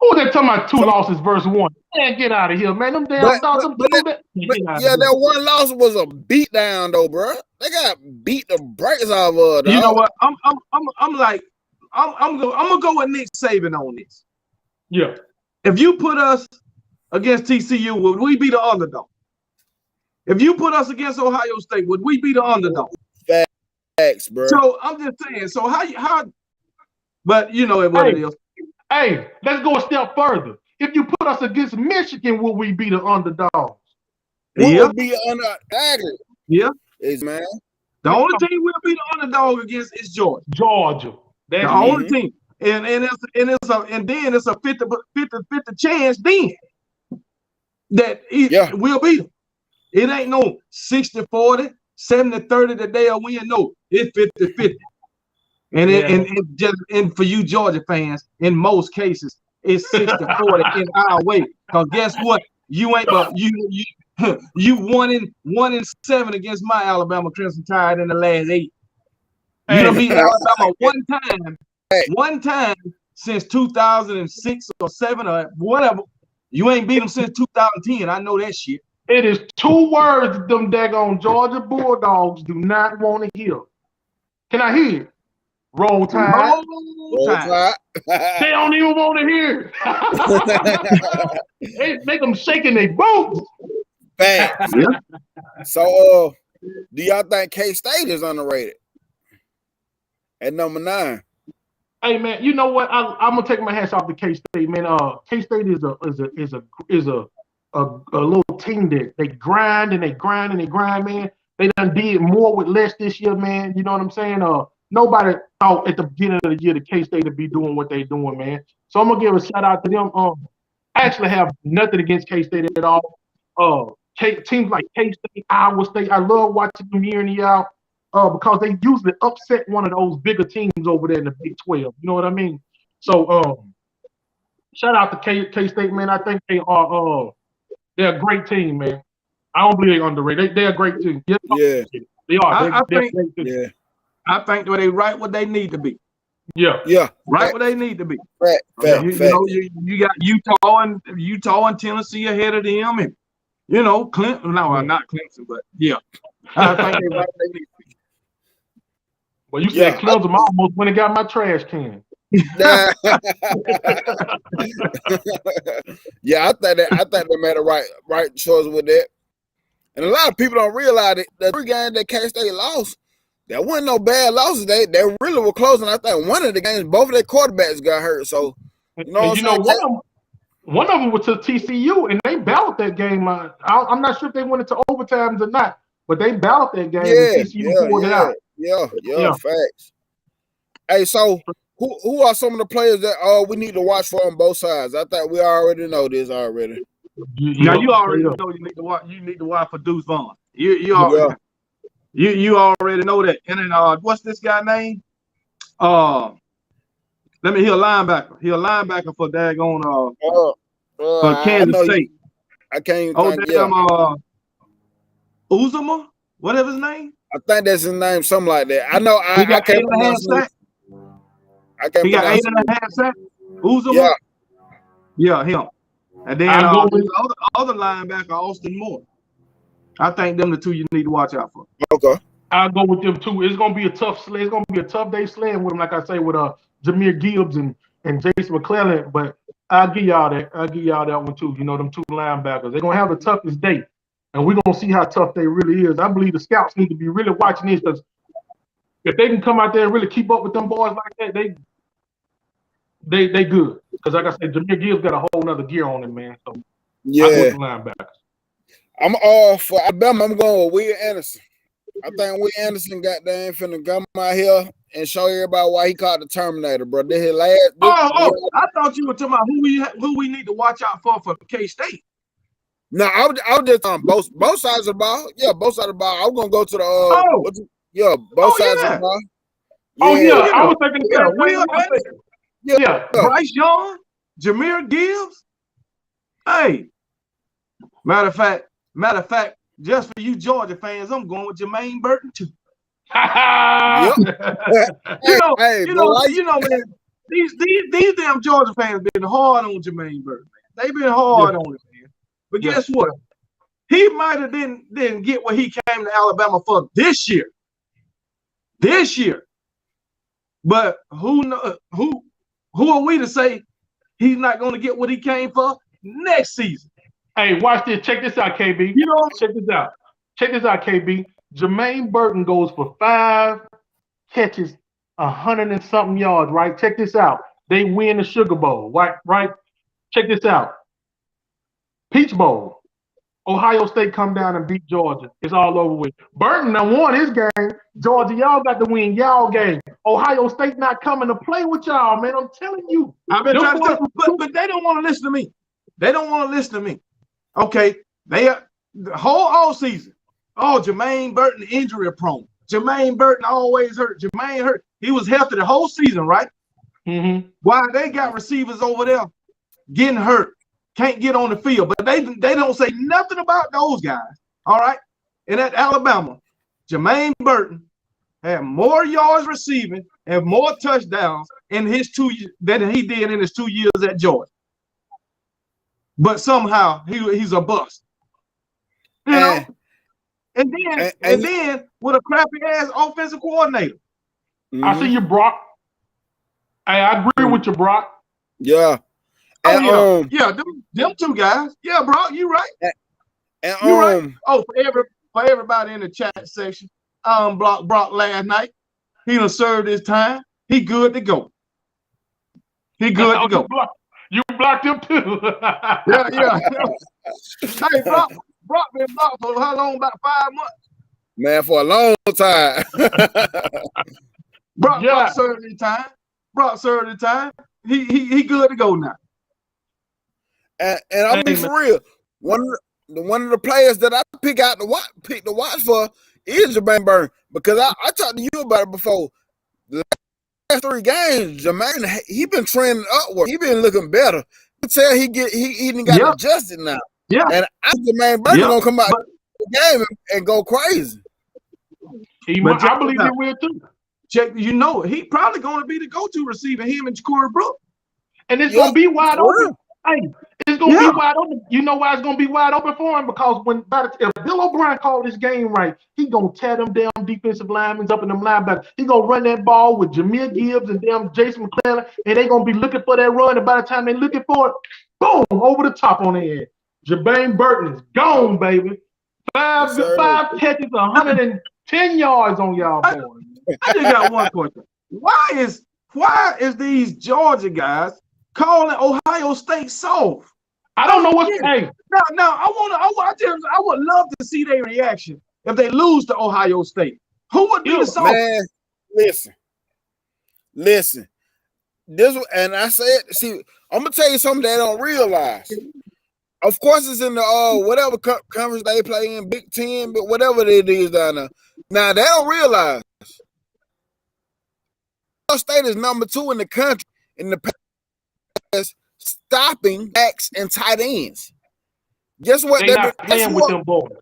Oh, they talking about 2 losses versus 1. Man, get out of here, man. Them damn dogs. That one loss was a beatdown, though, bro. They got beat the brakes off of. You know what? I'm gonna go with Nick Saban on this. Yeah. If you put us against TCU, would we be the underdog? If you put us against Ohio State, would we be the underdog? Facts, bro. So I'm just saying. So how? But you know what it is. Hey, let's go a step further. If you put us against Michigan, will we be the underdogs? We will be underdog. Yeah. Man. The only team we'll be the underdog against is Georgia. That's the only team. And then it's a 50-50 chance then that we'll beat them. It ain't no 60-40, 70-30 that they'll win. No, it's 50-50. And for you Georgia fans, in most cases, it's 60-40 in our way. Because guess what? You ain't but you 1-7 against my Alabama Crimson Tide in the last 8. You done beat Alabama one time since 2006 or 7 or whatever. You ain't beat them since 2010. I know that shit. It is 2 words them daggone Georgia Bulldogs do not want to hear. Can I hear it? Roll Tide. Roll Tide. They don't even want to hear it. They make them shaking their boots. Facts. So, do y'all think K-State is underrated at number 9? Hey man, you know what? I'm gonna take my hats off to K-State, man. K-State is a little team that they grind, man. They done did more with less this year, man. You know what I'm saying? Nobody thought at the beginning of the year the K-State would be doing what they doing, man. So I'm gonna give a shout out to them. I actually have nothing against K-State at all. Teams like K-State, Iowa State, I love watching them year in and year out. Because they usually upset one of those bigger teams over there in the Big 12. You know what I mean? So shout out to K-State, man. I think they're a great team, man. I don't believe they're underrated. They're a great team. Yeah. They are. I think they right where they need to be. Yeah. Right where they need to be. You got Utah and Tennessee ahead of them, and Clemson. No, not Clemson, but yeah. I think they right where they need to be. Well, you said Clemson. I almost went and got my trash can. Yeah, I think they made a right choice with that. And a lot of people don't realize it. The 3 games that K-State lost, there wasn't no bad losses. They really were close. And I think one of the games, both of their quarterbacks got hurt. So one of them was to TCU, and they battled that game. I'm not sure if they went into overtimes or not, but they battled that game. And TCU pulled it out. Yeah, facts. Hey, so who are some of the players that we need to watch for on both sides? I thought we already know this already. You already know you need to watch. You need to watch for Deuce Vaughn. You already know that. And then what's this guy name? He a linebacker. He a linebacker for daggone for Kansas State. I can't even think. Uzama, whatever his name. I think that's his name, something like that. I know He I got can't 8.5 pronounce it. sacks. I can't He got pronounce 8.5 sacks. Uzuma? Yeah. Yeah, him. And then I'll go with this other linebacker, Austin Moore. I think them the two you need to watch out for. Okay. I'll go with them too. It's gonna be a tough sled. It's gonna be a tough day sledding with them, like I say, with Jameer Gibbs and Jason McClellan. But I'll give y'all that. I'll give y'all that one too. You know, them two linebackers. They're gonna have the toughest day. And we're gonna see how tough they really is. I believe the scouts need to be really watching this, because if they can come out there and really keep up with them boys like that, they good. Because like I said, Jameer Gibbs got a whole nother gear on him, man. So I go with the linebackers. I'm for Alabama. I'm going with Will Anderson. I think Will Anderson goddamn finna come out here and show everybody why he called the Terminator, bro. This his last. I thought you were talking about who we need to watch out for K-State. No, I was just on both sides of the ball. Yeah, both sides of the ball. I'm gonna go to the both sides of the ball. I was thinking Will Anderson. Yeah. Bryce Young, Jameer Gibbs. Hey, matter of fact, just for you Georgia fans, I'm going with Jermaine Burton too. You know, man. These damn Georgia fans been hard on Jermaine Burton. Man. They've been hard on him, man. But guess what? He might have didn't get what he came to Alabama for this year. But who are we to say he's not going to get what he came for next season? Hey, watch this. Check this out, KB. Check this out. Check this out, KB. Jermaine Burton goes for 5 catches, 100 and something yards, right? Check this out. They win the Sugar Bowl, right? Check this out. Peach Bowl. Ohio State come down and beat Georgia. It's all over with. Burton done won his game. Georgia, y'all got to win y'all game. Ohio State not coming to play with y'all, man. I'm telling you. I've been trying to tell you, but they don't want to listen to me. They don't want to listen to me. Okay, the whole all season. Oh, Jermaine Burton injury prone. Jermaine Burton always hurt. Jermaine hurt. He was healthy the whole season, right? Mm-hmm. While they got receivers over there getting hurt, can't get on the field, but they don't say nothing about those guys. All right, and at Alabama, Jermaine Burton had more yards receiving and more touchdowns in his 2 years than he did in his 2 years at Georgia. But somehow he's a bust. You know? And then with a crappy ass offensive coordinator. Mm-hmm. I see you, Brock. I agree with you, Brock. Yeah. Them two guys. Yeah, Brock, you right. You right. Oh, for everybody in the chat section, Brock last night. He done served his time. He good to go. He good to go. You blocked him too. yeah. Hey, Brock been blocked for how long? About 5 months. Man, for a long time. Brock served his time. Brock served his time. He good to go now. And I'm be for real. One of the players that I pick to watch for is Jermaine Burton, because I talked to you about it before. The last 3 games, Jermaine, he been trending upward. He been looking better. You can tell he didn't got adjusted now. Yeah. And I think Jermaine Burton gonna come out the game and go crazy. I believe he will too. Check, he probably going to be the go-to receiver, him and Corey Brooks. And it's going to be wide open. Hey, it's going to be wide open. You know why it's going to be wide open for him? Because if Bill O'Brien called this game right, he going to tear them damn defensive linemen up in them linebackers. He going to run that ball with Jameer Gibbs and damn Jason McClellan, and they going to be looking for that run. And by the time they looking for it, boom, over the top on their head. Jermaine Burton is gone, baby. 5 catches, 110 yards on y'all boys. I just got one question. Why is these Georgia guys calling Ohio State soft? I don't know what's saying. No, I would love to see their reaction if they lose to Ohio State. Who would be the soft? Man, listen. And I said, see, I'm gonna tell you something they don't realize. Of course, it's in the whatever conference they play in, Big Ten, but whatever it is down there. Now they don't realize Ohio State is number 2 in the country in the past, stopping backs and tight ends. Guess what? They're not playing with them boys.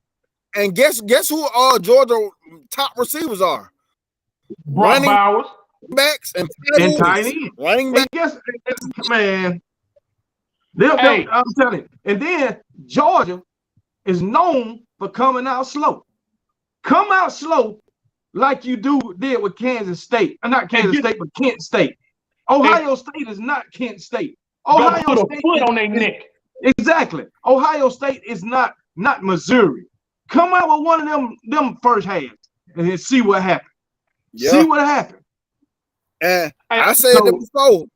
And guess who all Georgia top receivers are? Brock Bowers, backs and tight ends. Running back. And guess, man, I'm telling you. And then Georgia is known for coming out slow. Come out slow like you did with Kansas State. Not Kansas State, but Kent State. Ohio State is not Kent State. Ohio put State a foot on their neck. Exactly. Ohio State is not Missouri. Come out with one of them first halves and then see what happens. Yeah. See what happens. And I said that before.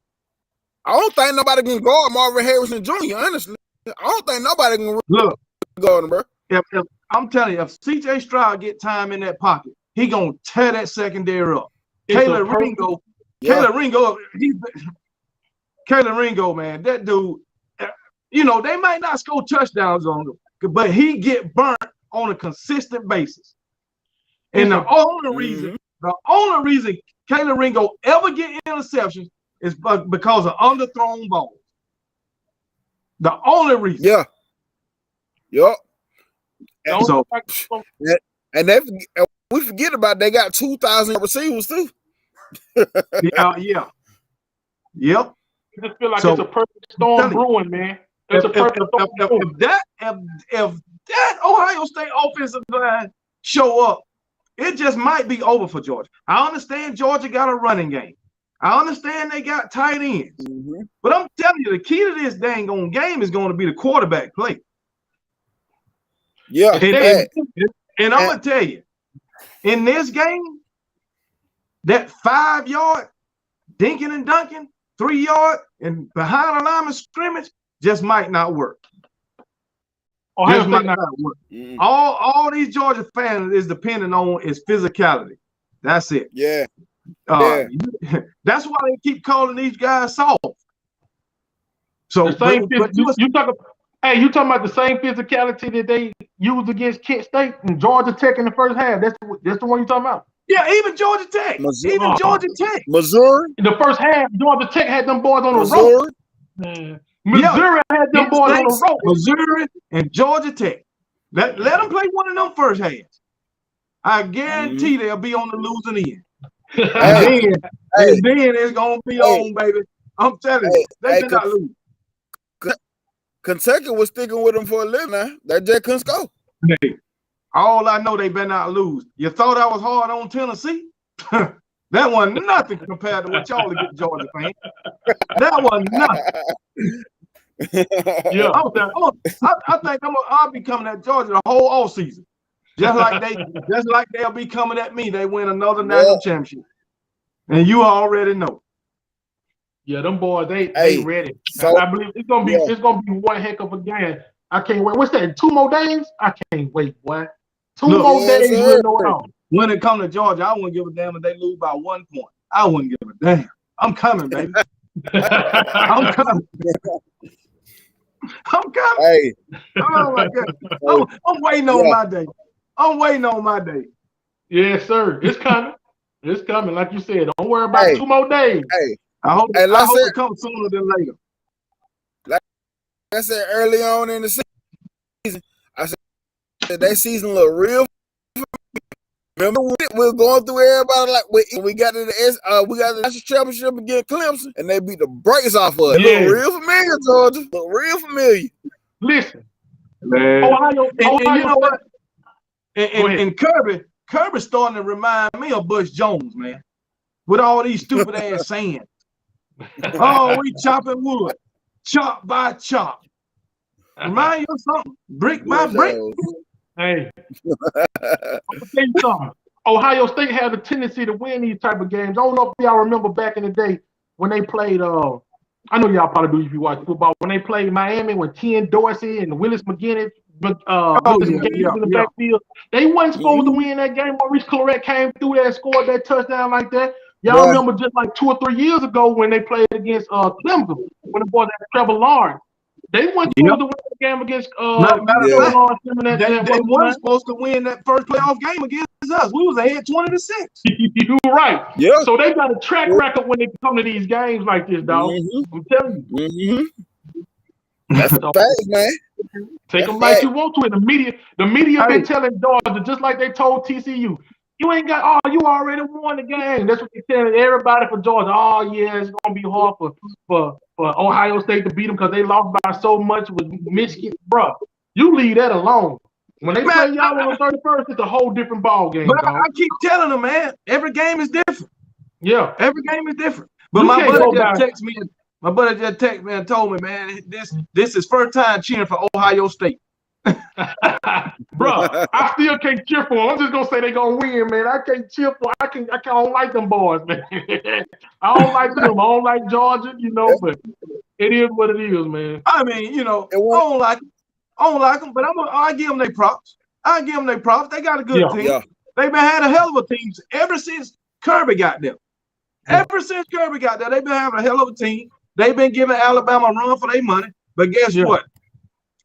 I don't think nobody can guard Marvin Harrison Jr., honestly. I don't think nobody can guard him, bro. If I'm telling you, if C.J. Stroud get time in that pocket, he gonna tear that secondary up. Caleb Ringo, man, that dude, they might not score touchdowns on him, but he get burnt on a consistent basis. And the only reason Caleb Ringo ever get interceptions is because of underthrown balls. The only reason. Yeah. Yep. And we forget about they got 2,000 receivers too. Yeah. Yep. I just feel like it's a perfect storm brewing, man. It's a perfect storm. If that Ohio State offensive line show up, it just might be over for Georgia. I understand Georgia got a running game. I understand they got tight ends. Mm-hmm. But I'm telling you, the key to this dang on game is going to be the quarterback play. Yeah. And I'm going to tell you, in this game, that 5-yard dinking and dunking, 3-yard and behind the line of scrimmage just might not work. Just might not work. Mm-hmm. All these Georgia fans is depending on is physicality. That's it. Yeah. That's why they keep calling these guys soft. So you talking about the same physicality that they used against Kent State and Georgia Tech in the first half. That's the one you're talking about. Yeah, even Georgia Tech. Georgia Tech. Missouri. In the first half, Georgia Tech had them boys on the rope. Missouri had them boys on the rope. Missouri and Georgia Tech. Let them play one of them first halves. I guarantee they'll be on the losing end. And then it's gonna be on, baby. I'm telling you, they cannot lose. Kentucky was sticking with them for a little now. They just couldn't score. Hey, all I know, they better not lose. You thought I was hard on Tennessee? That wasn't nothing compared to what y'all get Georgia fans. That was nothing. Yeah, I think I'll be coming at Georgia the whole off season. Just like they'll be coming at me. They win another national championship. And you already know. Yeah, them boys, they ready. So, I believe it's gonna be one heck of a game. I can't wait. What's that? 2 more days? I can't wait, boy. 2 more days. When it comes to Georgia, I wouldn't give a damn if they lose by 1 point. I wouldn't give a damn. I'm coming, baby. I'm coming. Hey. Oh my God. I'm waiting on my day. I'm waiting on my day. Yes, sir. It's coming. It's coming. Like you said, don't worry about 2 more days. Hey. I hope it comes sooner than later. Like I said early on in the season, I said that season looked real. Remember we were going through everybody like we got to the national championship against Clemson and they beat the brakes off of it. Yeah. Look real familiar, Georgia. Look real familiar. Listen, man. Ohio, and you know what? And Kirby's starting to remind me of Bush Jones, man. With all these stupid ass sayings. Oh, we chopping wood, chop by chop. Remind you of something, brick by brick. Hey, I'm gonna tell you something. Ohio State had a tendency to win these type of games. I don't know if y'all remember back in the day when they played. I know y'all probably do if you watch football. When they played Miami with Ken Dorsey and Willis McGinnis, in the backfield, they weren't supposed to win that game. Maurice Clarett came through there and scored that touchdown like that. Y'all remember just like 2 or 3 years ago when they played against Clemson, when the boys had Trevor Lawrence. They weren't supposed to win the game against they weren't supposed to win that first playoff game against us. We was ahead 20-6. You're right. Yeah. So they got a track record when they come to these games like this, dog. I'm telling you. That's the facts, man. Take them like you want to. And the media been telling Georgia, just like they told TCU, you ain't got, you already won the game. That's what they telling everybody for Georgia. Oh, yeah, it's going to be hard for Ohio State to beat them because they lost by so much with Michigan. Bro, you leave that alone. When they play y'all on the 31st, it's a whole different ball game, But dog. I keep telling them, man, every game is different. Yeah. Every game is different. But my buddy just texted me. My buddy just texted me and told me, man, this is first time cheering for Ohio State. Bro, I still can't cheer for them. I'm just gonna say they're gonna win, man. I can't cheer for. I don't like them boys, man. I don't like them. I don't like Georgia, but it is what it is, man. I mean, I don't like them, but I give them their props. I give them their props. They got a good team. Yeah. They've been had a hell of a team ever since Kirby got there. Yeah. Ever since Kirby got there, they've been having a hell of a team. They've been giving Alabama a run for their money. But guess what?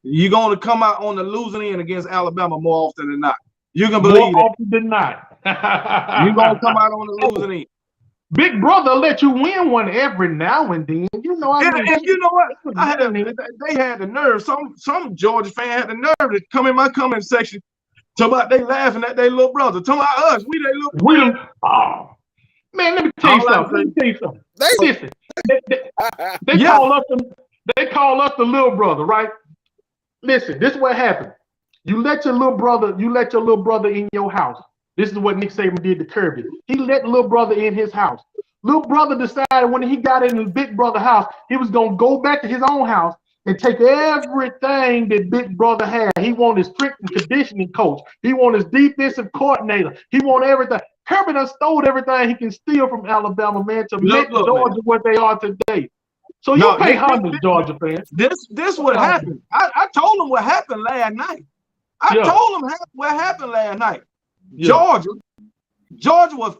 You're going to come out on the losing end against Alabama more often than not. You can believe more often than not. You're going to come out on the losing end. Big brother let you win one every now and then. And you know what? They had the nerve. Some Georgia fan had the nerve to come in my comment section talking about they laughing at their little brother. Talking about us. We their little brother. Oh. Man, let me tell you something. Listen, they call us the little brother, right? Listen, this is what happened. You let your little brother in your house. This is what Nick Saban did to Kirby. He let little brother in his house. Little brother decided when he got in his big brother house, he was gonna go back to his own house and take everything that big brother had. He wanted his strength and conditioning coach. He wanted his defensive coordinator. He wanted everything. Kirby done stole everything he can steal from Alabama, man, to make Georgia what they are today. So you pay homage, Georgia fans. This what happened. I told them what happened last night. I told them what happened last night. Yeah. Georgia was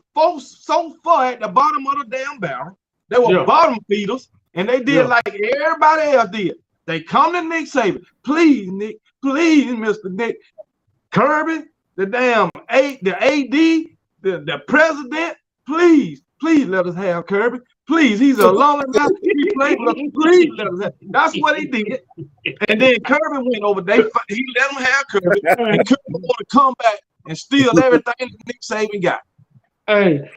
so far at the bottom of the damn barrel. They were bottom feeders, and they did like everybody else did. They come to Nick Saban. Please, Nick. Please, Mr. Nick. Kirby, the AD, the president, please let us have Kirby. Please, he's a long enough. He played with us. Please let us have. That's what he did. And then Kirby went over there. He let him have Kirby. And Kirby want to come back and steal everything that Nick Saban got. Hey,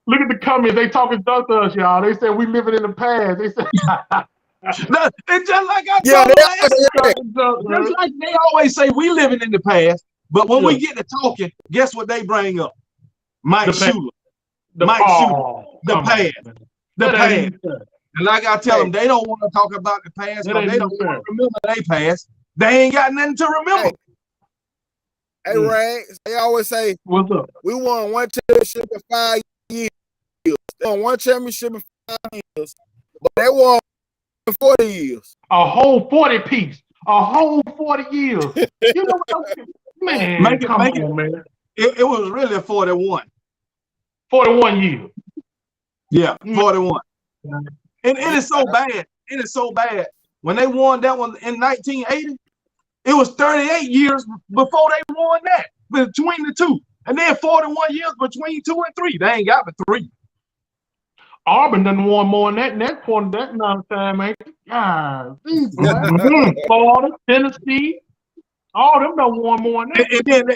look at the comments. They talking to us, y'all. They said we living in the past. They said it's just like I told them. Just like they always say we living in the past. But when we get to talking, guess what they bring up? Mike Shula. The past. The past. And like I tell them, they don't want to talk about the past because they don't want to remember their past. They ain't got nothing to remember. Hey, Ray, they always say, what's up? We won one championship in 5 years. They won one championship in 5 years. But they won 40 years. A whole 40 piece. A whole 40 years. You know what? Man, come on, man. It was really 41. 41 years. Yeah, 41. And it is so bad. It is so bad. When they won that one in 1980, it was 38 years before they won that between the two. And then 41 years between 2 and 3. They ain't got but 3. Auburn done won more than that point that amount of time, man. God, Florida, Tennessee, all them done won more than that.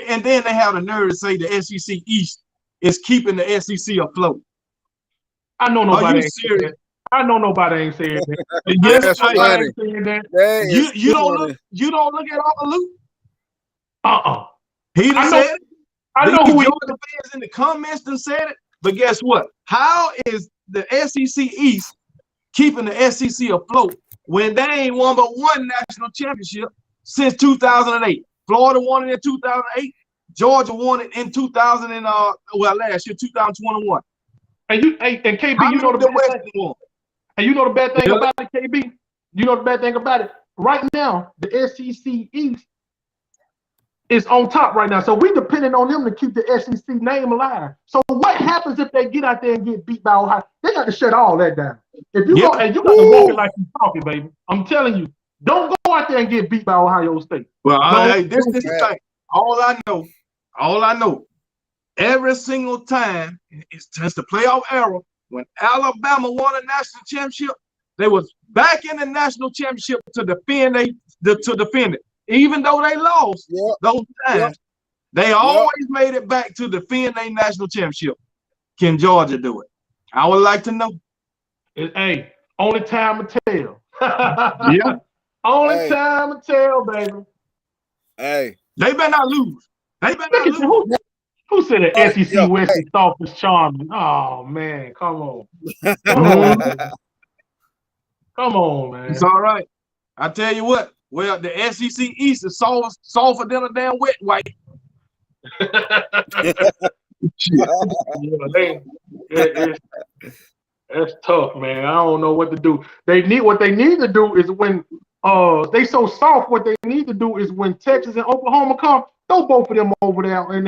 And then they have the nerve to say the SEC East is keeping the SEC afloat. I know nobody ain't saying that. I know nobody ain't saying that. Yes, nobody ain't saying that. You don't look at Alou? He done said it. I know who Georgia fans in the comments done said it. But guess what? How is the SEC East keeping the SEC afloat when they ain't won but one national championship since 2008? Florida won it in 2008. Georgia won it in 2000 and last year, 2021. And KB, you know the bad thing. And you know the bad thing about it, KB. You know the bad thing about it. Right now, the SEC East is on top right now. So we depending on them to keep the SEC name alive. So what happens if they get out there and get beat by Ohio? They got to shut all that down. If you go and you got to walk it like you talking, baby. I'm telling you, don't go out there and get beat by Ohio State. Well, this is the thing. All I know, every single time it's since the playoff era, when Alabama won a national championship, They was back in the national championship to defend it. Even though they lost those times, they always made it back to defend their national championship. Can Georgia do it? I would like to know. Hey, only time will tell. Yeah. Only time will tell, baby. Hey. They better not lose. They better not lose. Who said the SEC West is soft as charming? Oh, man, come on. Come on, baby. Come on, man. It's all right. I tell you what. Well, the SEC East is softer than a damn wet wipe. That's tough, man. I don't know what to do. What they need to do is when they so soft. What they need to do is when Texas and Oklahoma come, throw both of them over there on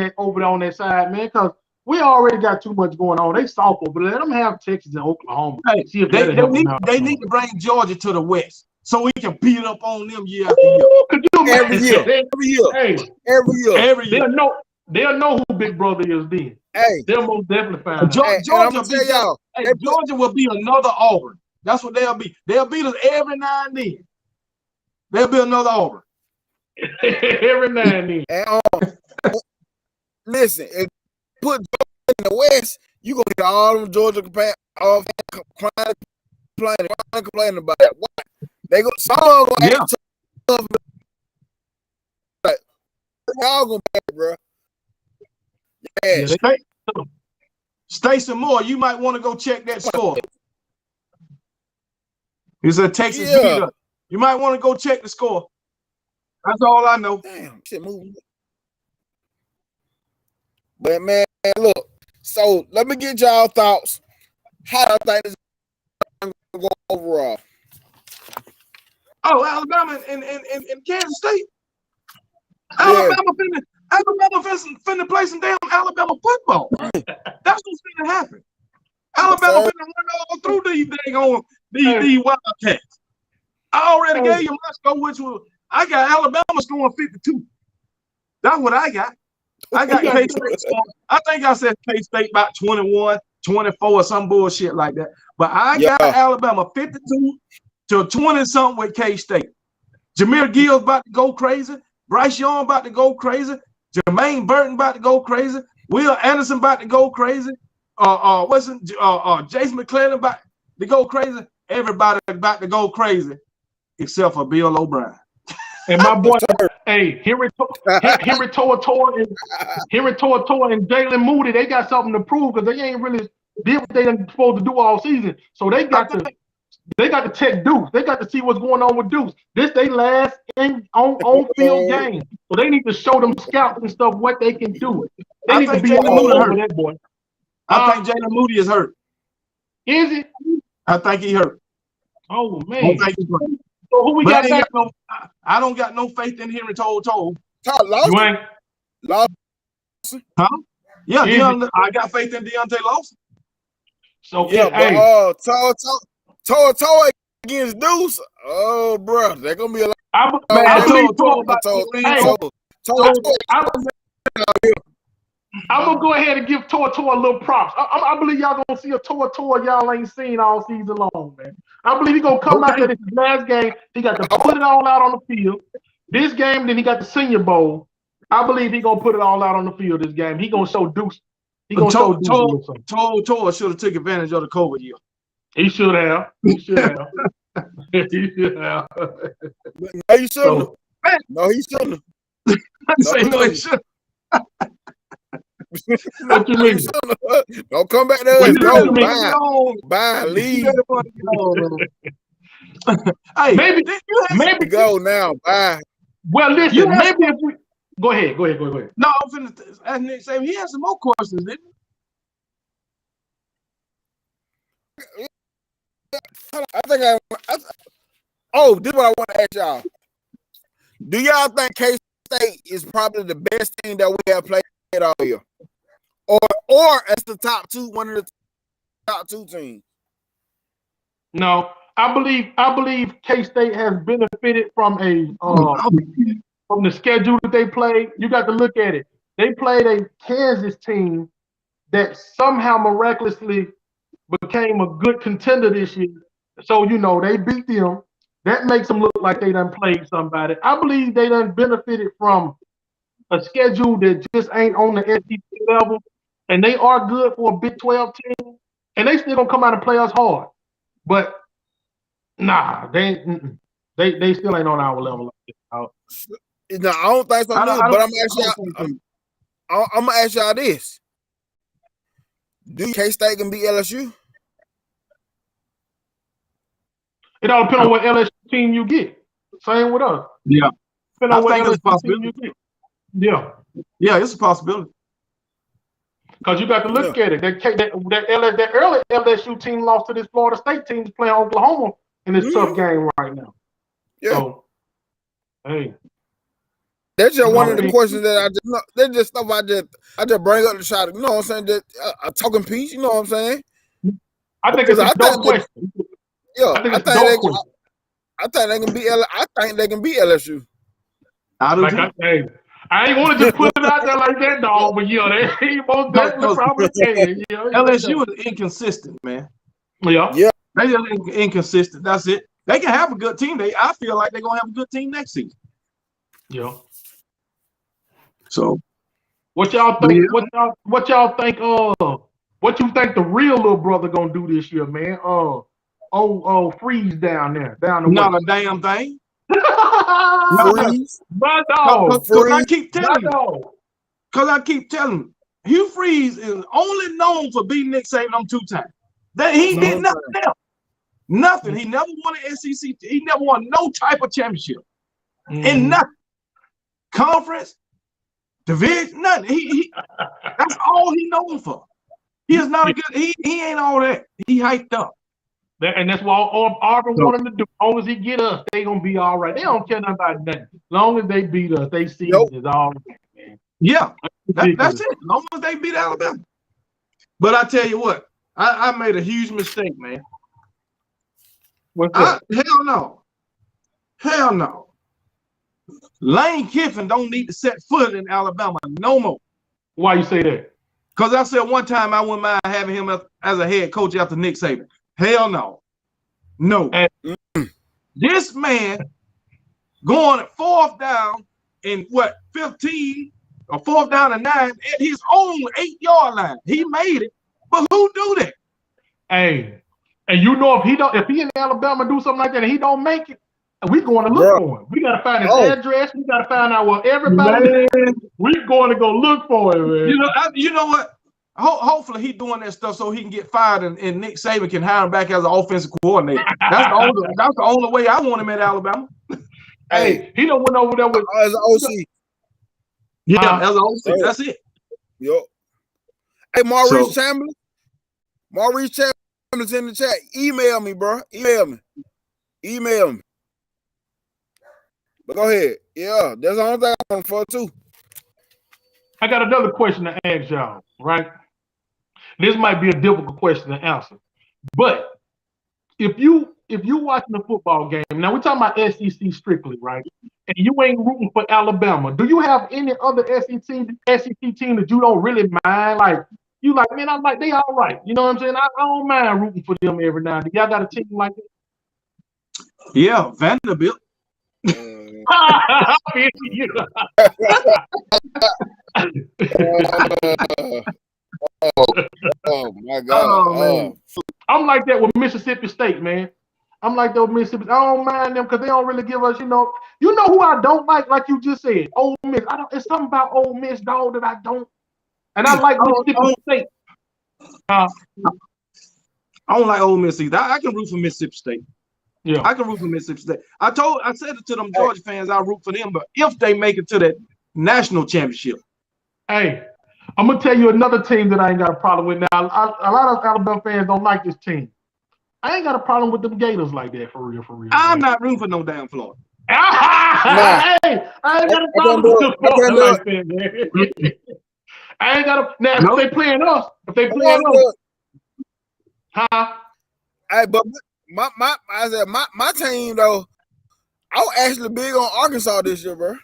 that side, man. Because we already got too much going on. They soft over there. Let them have Texas and Oklahoma. Hey, see if they need to bring Georgia to the West so we can beat up on them year after year. Every year. They'll know who Big Brother is then. Hey, they'll most definitely find out. Georgia will be another Auburn. That's what they'll be. They'll beat us every now and then. They'll be another Auburn. Every now and then. And, listen, if you put Georgia in the West, you gonna get all them Georgia complaining about that. What? They go some of them act tough. Y'all gonna pay, bro. Yeah. Stacey Moore, you might want to go check that score. He said Texas beat us. You might want to go check the score. That's all I know. Damn, shit moving. But man, look. So let me get y'all thoughts. How do I think this is going to go overall? Oh, Alabama and Kansas State. Alabama finna play some damn Alabama football. That's what's finna happen. Alabama finna run all through these Wildcats. I already gave you my score, which was I got Alabama scoring 52. That's what I got. I got K-State scoring. I think I said K-State about 21, 24 or some bullshit like that. But I got Alabama 52 to 20-something with K-State. Jameer Gill's about to go crazy. Bryce Young about to go crazy. Jermaine Burton about to go crazy. Will Anderson about to go crazy. Jason McClellan about to go crazy. Everybody about to go crazy except for Bill O'Brien. And my boy, hey, Henry Toa and Jalen Moody, they got something to prove because they ain't really did what they supposed to do all season. So they got to check Deuce. They got to see what's going on with Deuce. This they last on-field game. So they need to show them scouts and stuff what they can do. They need to be all over that boy. I think Jalen Moody is hurt. Is he? I think he hurt. Oh, man. So who we got? I don't got no faith in Henry Toa. You ain't? Lawson? Huh? Yeah, I got faith in Deontay Lawson. So yeah, but Toa against Deuce. Oh, bro, they're gonna be a lot. I'm gonna go ahead and give Toa a little props. I believe y'all gonna see a Toa y'all ain't seen all season long, man. I believe he's gonna come out there this last game. He got to put it all out on the field. This game, then he got the Senior Bowl. I believe he's gonna put it all out on the field this game. He gonna show Deuce. He gonna show Deuce. Toa should have took advantage of the COVID year. He should have. He should have. No, he shouldn't. No, he shouldn't. No, he shouldn't. What you mean? Don't come back there. Go, bye, leave. Hey, maybe go now. Bye. Well, listen. Maybe if we go ahead. No, I'm finna ask Nick. Say he has some more questions, didn't he? This is what I want to ask y'all. Do y'all think K-State is probably the best team that we have played all year? Or as the top two, one of the top two teams? No, I believe K-State has benefited from from the schedule that they played. You got to look at it. They played a Kansas team that somehow miraculously became a good contender this year. So, they beat them. That makes them look like they done played somebody. I believe they done benefited from a schedule that just ain't on the SEC level, and they are good for a Big 12 team, and they still gonna come out and play us hard. But nah, they still ain't on our level. No, I don't think so. But I'm gonna ask y'all this: do K-State can beat LSU? It all depends on what LSU team you get. Same with us. Yeah, Depending on what it's a LSU team you get. Yeah. Yeah, it's a possibility. Because you got to look at it. That early LSU team lost to this Florida State team that's playing Oklahoma in this tough game right now. Yeah. So, hey. That's just one of the questions that I just know. That's just stuff I just bring up to try to, you know what I'm saying? Just a talking piece, you know what I'm saying? I think it's a dope question. Yeah, I think they can beat LSU. I do too. I ain't want to just put it out there like that, dog, but they most definitely probably can. LSU is inconsistent, man. Yeah. They are inconsistent. That's it. They can have a good team. I feel like they're gonna have a good team next season. Yeah. So, what y'all think? Yeah. What y'all think? What you think the real little brother gonna do this year, man? Freeze down there, down the way. Not a damn thing. Freeze. My dog. Because I keep telling you, Hugh Freeze is only known for beating Nick Saban 2 times. He did nothing else. Nothing. He never won an SEC. He never won no type of championship. And nothing. Conference, division, nothing. He that's all he known for. He is not a good. He ain't all that. He hyped up. And that's what Auburn want him to do. As long as he get us, they gonna be all right. They don't care nothing about nothing. As long as they beat us, they see it is all right, man. Yeah, that's it. As long as they beat Alabama. But I tell you what, I made a huge mistake, man. What's that? Hell no. Lane Kiffin don't need to set foot in Alabama no more. Why you say that? Because I said one time I wouldn't mind having him as a head coach after Nick Saban. Hell no. No. This man going at 4th down in 15 or 4th down and 9 at his own 8-yard line. He made it. But who do that? Hey, and if he in Alabama do something like that and he don't make it, we going to look for him. We got to find his address. We got to find out where everybody is. We're going to go look for him, man. You know what? Hopefully he's doing that stuff so he can get fired and Nick Saban can hire him back as an offensive coordinator. That's the only way I want him at Alabama. Hey, he don't went over there with as an OC. Yeah, as an OC. That's it. Yo. Hey, Maurice Chamberlain. Maurice Chamberlain's in the chat. Email me, bro. Email me. But go ahead. Yeah, that's the only thing I'm for too. I got another question to ask y'all, right? This might be a difficult question to answer. But if you watching a football game, now we're talking about SEC strictly, right? And you ain't rooting for Alabama. Do you have any other SEC team that you don't really mind? Like, you like, man, I'm like, they all right. You know what I'm saying? I don't mind rooting for them every now and then. Y'all got a team like that? Yeah, Vanderbilt. Oh my God! I'm like that with Mississippi State, man. I'm like that with Mississippi. I don't mind them because they don't really give us, you know who I don't like you just said, Ole Miss. It's something about Ole Miss, dog, that I don't. And I like Mississippi State. I don't like Ole Miss either. I can root for Mississippi State. Yeah, I can root for Mississippi State. I said it to them Georgia fans. I root for them, but if they make it to that national championship. Hey, I'm gonna tell you another team that I ain't got a problem with. Now, a lot of Alabama fans don't like this team. I ain't got a problem with them Gators like that, for real. I'm not rooting for no damn Florida. Hey, I ain't got a problem with them Florida like that, man. I ain't got a. Now, if they playing us, Hey, but my team though, I was actually big on Arkansas this year, bro.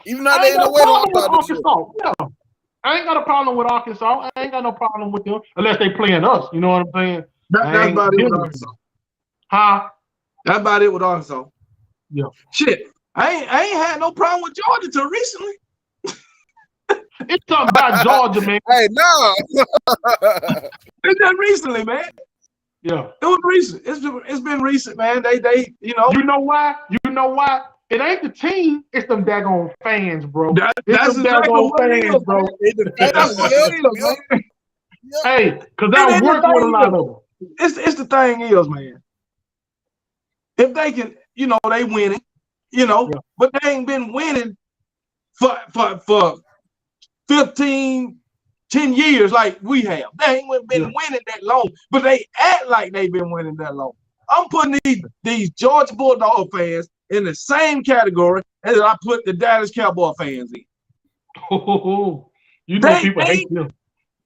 Even though they ain't no way to this year. Yeah. I ain't got a problem with Arkansas. I ain't got no problem with them unless they playing us. You know what I'm saying? That's about it. Huh? That's about it with Arkansas. Yeah. Shit, I ain't had no problem with Georgia till recently. It's something about Georgia, man. Hey, no. It's just recently, man. Yeah. It was recent. It's been recent, man. They You know why? You know why? It ain't the team. It's them daggone fans, bro. That's exactly what it is, bro. That's what it is, man. Hey, because I work with a lot of them. It's the thing is, man. If they can, they winning, but they ain't been winning for 15, 10 years like we have. They ain't been winning that long, but they act like they've been winning that long. I'm putting these Georgia Bulldog fans in the same category as I put the Dallas Cowboy fans in. Oh, people hate them.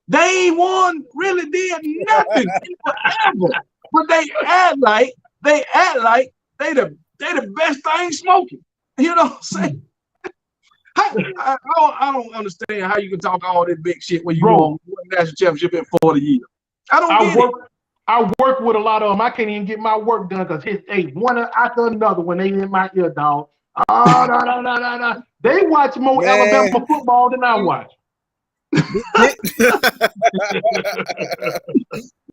They ain't won, really did nothing forever, but they act like they the best thing smoking. You know what I'm saying? I don't understand how you can talk all this big shit when you won national championship in 40 years. I work with a lot of them. I can't even get my work done because one after another when they in my ear, dog. Oh, no. They watch more Alabama football than I watch.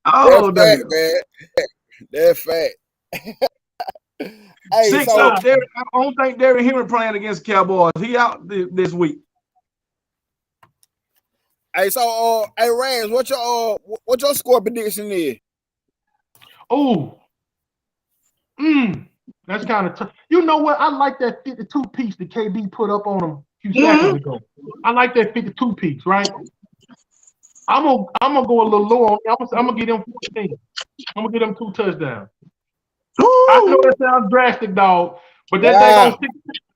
Oh, that's fact, man. That's fact. Hey, I don't think Derrick Henry playing against the Cowboys. He out this week. Hey, so hey Rams, what your score prediction is? Oh, that's kind of tough. You know what? I like that 52 piece that KB put up on him a few seconds ago. I like that 52 piece, right? I'm gonna go a little lower. I'm gonna get him 14. I'm gonna get him 2 touchdowns. I know that sounds drastic, dog, but that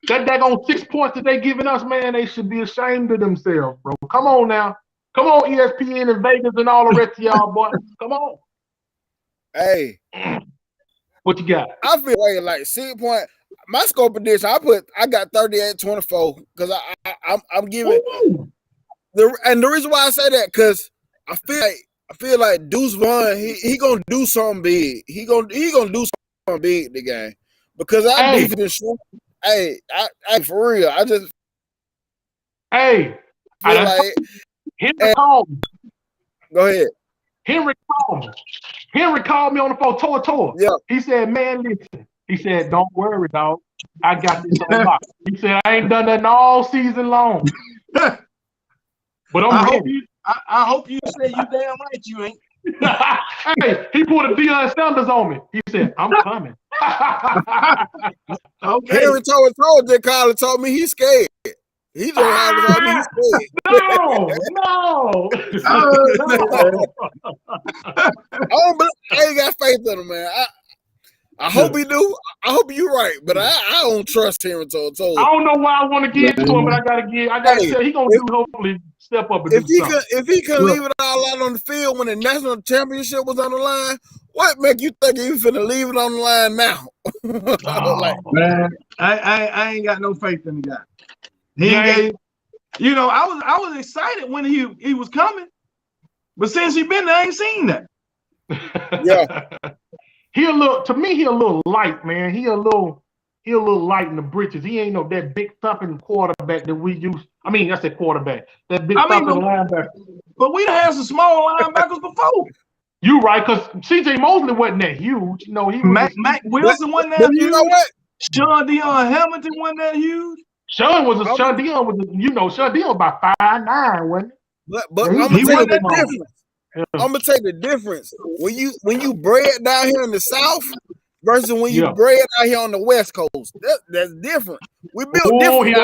daggone 6 points that they giving us, man, they should be ashamed of themselves, bro. Come on now. Come on, ESPN and Vegas and all the rest of y'all, boys. Come on. Hey. What you got? I feel like 6 point. My score prediction, I got 38-24 because I'm giving the reason why I say that because I feel like Deuce Vaughn he gonna do something big. He gonna do something big in the game because our defense. Hey, for real, I just feel like Henry called me. Go ahead. Henry called me on the phone, Toa. Yeah. He said, man, listen. He said, don't worry, dog. I got this on lock. He said, I ain't done that all season long. But I hope you say you damn right you ain't. Hey, he pulled a Deion Sanders on me. He said, I'm coming. Okay. Henry just told me he's scared. He just told me he's scared. No. I ain't got faith in him, man. I hope he do. I hope you're right, but I don't trust Henry Toa. I don't know why I want to get to him, but I gotta say he gonna hopefully step up and do something. If he could leave it all out on the field when the national championship was on the line, what make you think he finna leave it on the line now? Man, I ain't got no faith in the guy. I was excited when he was coming, but since he been there, I ain't seen that. Yeah. He a little light, man. He a little light in the britches. He ain't that big thumping quarterback that we use. I mean, I said quarterback. That big thumping linebacker. But we done had some small linebackers before. You right, because CJ Mosley wasn't that huge. No, he was Mac Wilson wasn't that huge. You know what? Sean Dion Hamilton wasn't that huge. Sean Dion was about 5'9", wasn't he? But I'm gonna tell you the difference. I'm gonna tell you the difference when you bred down here in the South versus when you bred out here on the West Coast. That's different. We built different.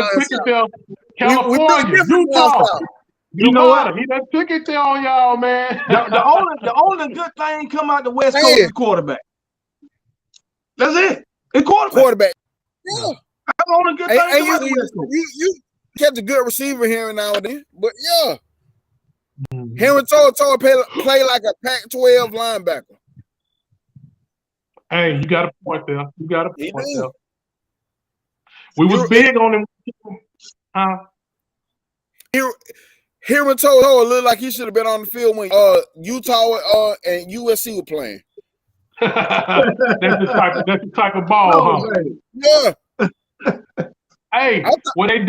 California, Utah. You know what? He done took it there on y'all, man. The only good thing come out the West Coast is quarterback. That's it. It's quarterback. Yeah. That's the only good thing come out the West Coast. You catch a good receiver here and now and then, but yeah. Henry Toa play like a Pac-12 linebacker. Hey, you got a point there. We was big on him. Henry Toa looked like he should have been on the field when Utah and USC were playing. That's the type of ball, huh? Yeah. Hey, well they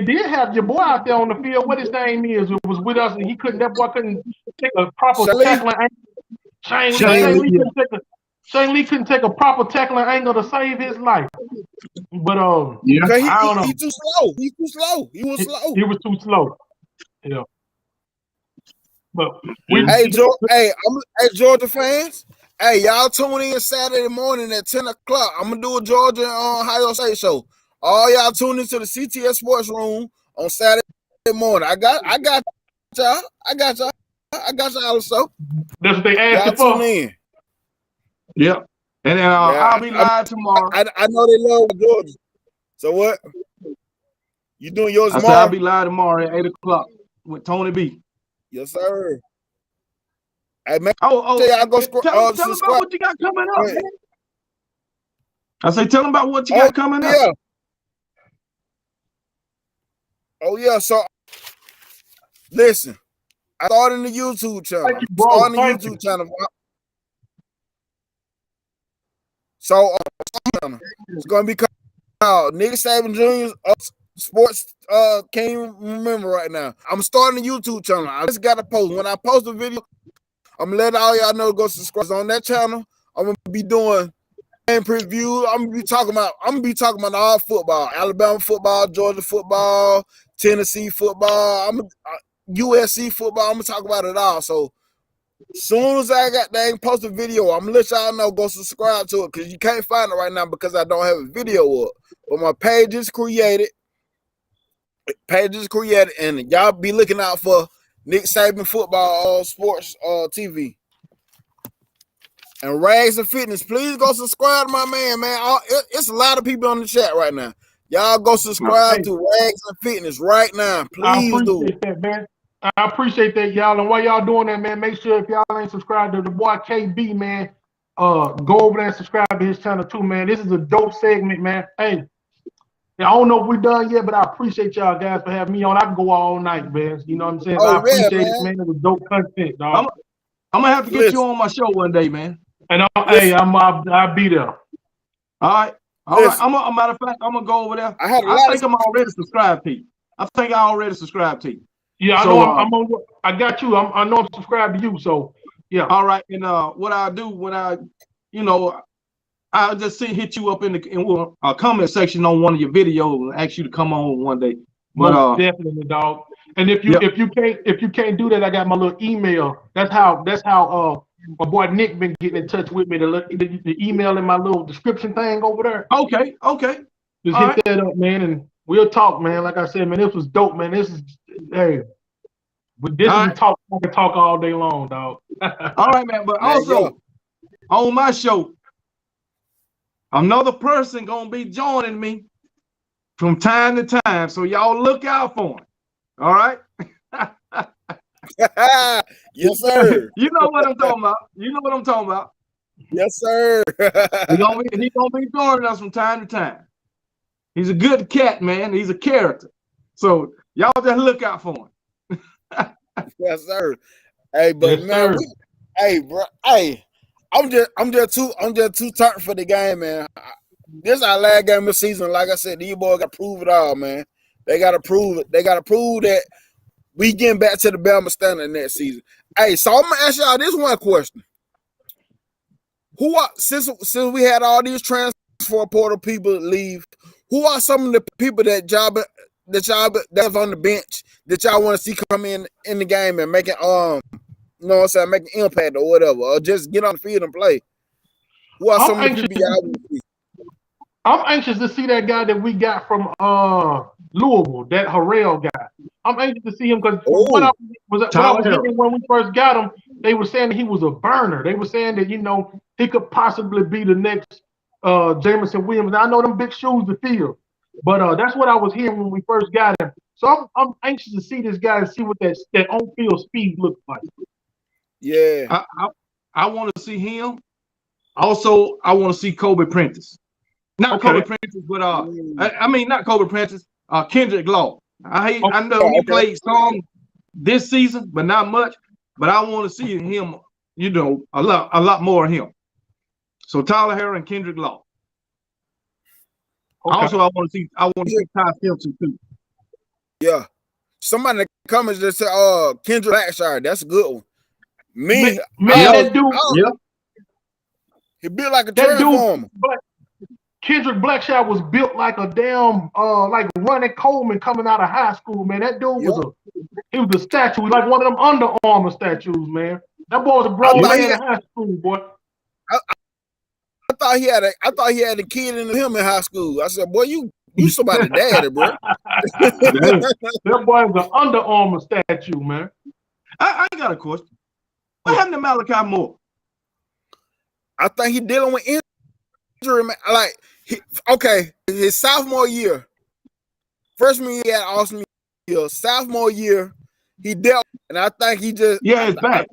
did have your boy out there on the field. What his name is? It was with us, and that boy couldn't take a proper tackling angle. Shane Lee couldn't take a proper tackling angle to save his life. But I don't know. He too slow. He too slow. He was slow. He was too slow. Yeah. But hey, Georgia fans. Hey, y'all tune in Saturday morning at 10 o'clock. I'm gonna do a Georgia Ohio State show. All y'all tune into the CTS Sports Room on Saturday morning. I got y'all. I got y'all. So that's what they asked for. Tune in. Yep. And then I'll be live tomorrow. I know they love Georgia. So what? You doing yours tomorrow? I'll be live tomorrow at 8 o'clock with Tony B. Yes, sir. Hey, man. Y'all go tell them about what you got coming up, man. I say, tell them about what you got coming up. Oh, yeah. So, listen, I started the YouTube channel. So, it's going to be called Nick Saban Jr. Sports. Can't even remember right now. I'm starting the YouTube channel. I just got to post. When I post a video, I'm going to let all y'all know to go subscribe on that channel. I'm going to be doing game preview. I'm gonna be talking about all football, Alabama football, Georgia football, Tennessee football, USC football. I'm gonna talk about it all. So soon as I got that post a video, I'm gonna let y'all know, go subscribe to it, because you can't find it right now because I don't have a video up. But my page is created. And y'all be looking out for Nick Saban football sports TV. And Rags and Fitness, please go subscribe to my man. It's a lot of people on the chat right now. Y'all go subscribe to Rags and Fitness right now. Please do. That, man. I appreciate that, y'all. And while y'all doing that, man, make sure if y'all ain't subscribed to the boy KB, man, go over there and subscribe to his channel too, man. This is a dope segment, man. Hey, I don't know if we're done yet, but I appreciate y'all guys for having me on. I can go all night, man. You know what I'm saying? I appreciate it, man. It was dope content, dog. I'm gonna have to get you on my show one day, man. And I'll be there. All right. A matter of fact, I'm gonna go over there. I think I'm already subscribed to you. Yeah, I know. I got you. I know I'm subscribed to you. So yeah. All right. And what I'll do when I'll just hit you up in a comment section on one of your videos and ask you to come on one day. But definitely, dog. And if you can't do that, I got my little email. That's how my boy Nick been getting in touch with me. The email in my little description thing over there. Okay. Just hit that up, man, and we'll talk, man. Like I said, man, this was dope, man. This is talk. I can talk all day long, dog. All right, man. But also on my show, another person gonna be joining me from time to time. So y'all look out for him. All right. Yes, sir. You know what I'm talking about. Yes, sir. He's gonna be joining us from time to time. He's a good cat, man. He's a character. So y'all just look out for him. Yes, sir. Hey, but man, I'm just too tight for the game, man. This is our last game of the season. Like I said, these boys got to prove it all, man. They got to prove it. They got to prove that we getting back to the Bama standard next season. Hey, so I'm gonna ask y'all this one question: since we had all these transfer portal people leave, who are some of the people that's on the bench that y'all want to see come in the game and making making impact or whatever, or just get on the field and play? Who are some of the people y'all want to see? I'm anxious to see that guy that we got from Louisville, that Harrell guy. I'm anxious to see him because when I was hearing when we first got him, they were saying that he was a burner. They were saying that he could possibly be the next Jameson Williams. Now, I know them big shoes to fill, but that's what I was hearing when we first got him. So I'm anxious to see this guy and see what that on-field speed looks like. Yeah, I want to see him. Also, I want to see Kobe Prentice. Not Kobe Prentice, but not Kobe Prentice. Kendrick Law. I know he played some this season, but not much. But I want to see him. A lot more of him. So Tyler Harry and Kendrick Law. Okay. Also, I want to see Ty Simpson too. Yeah. Somebody in the comments just said, Kendrick Blackshire. That's a good one. Man, that dude. He built like a that transformer. Dude, Kendrick Blackshire was built like a damn like Ronnie Coleman coming out of high school, man. That dude was a statue, like one of them Under Armour statues, man. That boy was a grown man in high school, boy. I thought he had a kid in him in high school. I said, boy, you somebody's daddy, bro. That boy is an Under Armour statue, man. I got a question. What happened to Malachi Moore? I think he dealing with injury, man. Like, his sophomore year, freshman year at Austin Hill, sophomore year, he dealt, and I think he just it's back.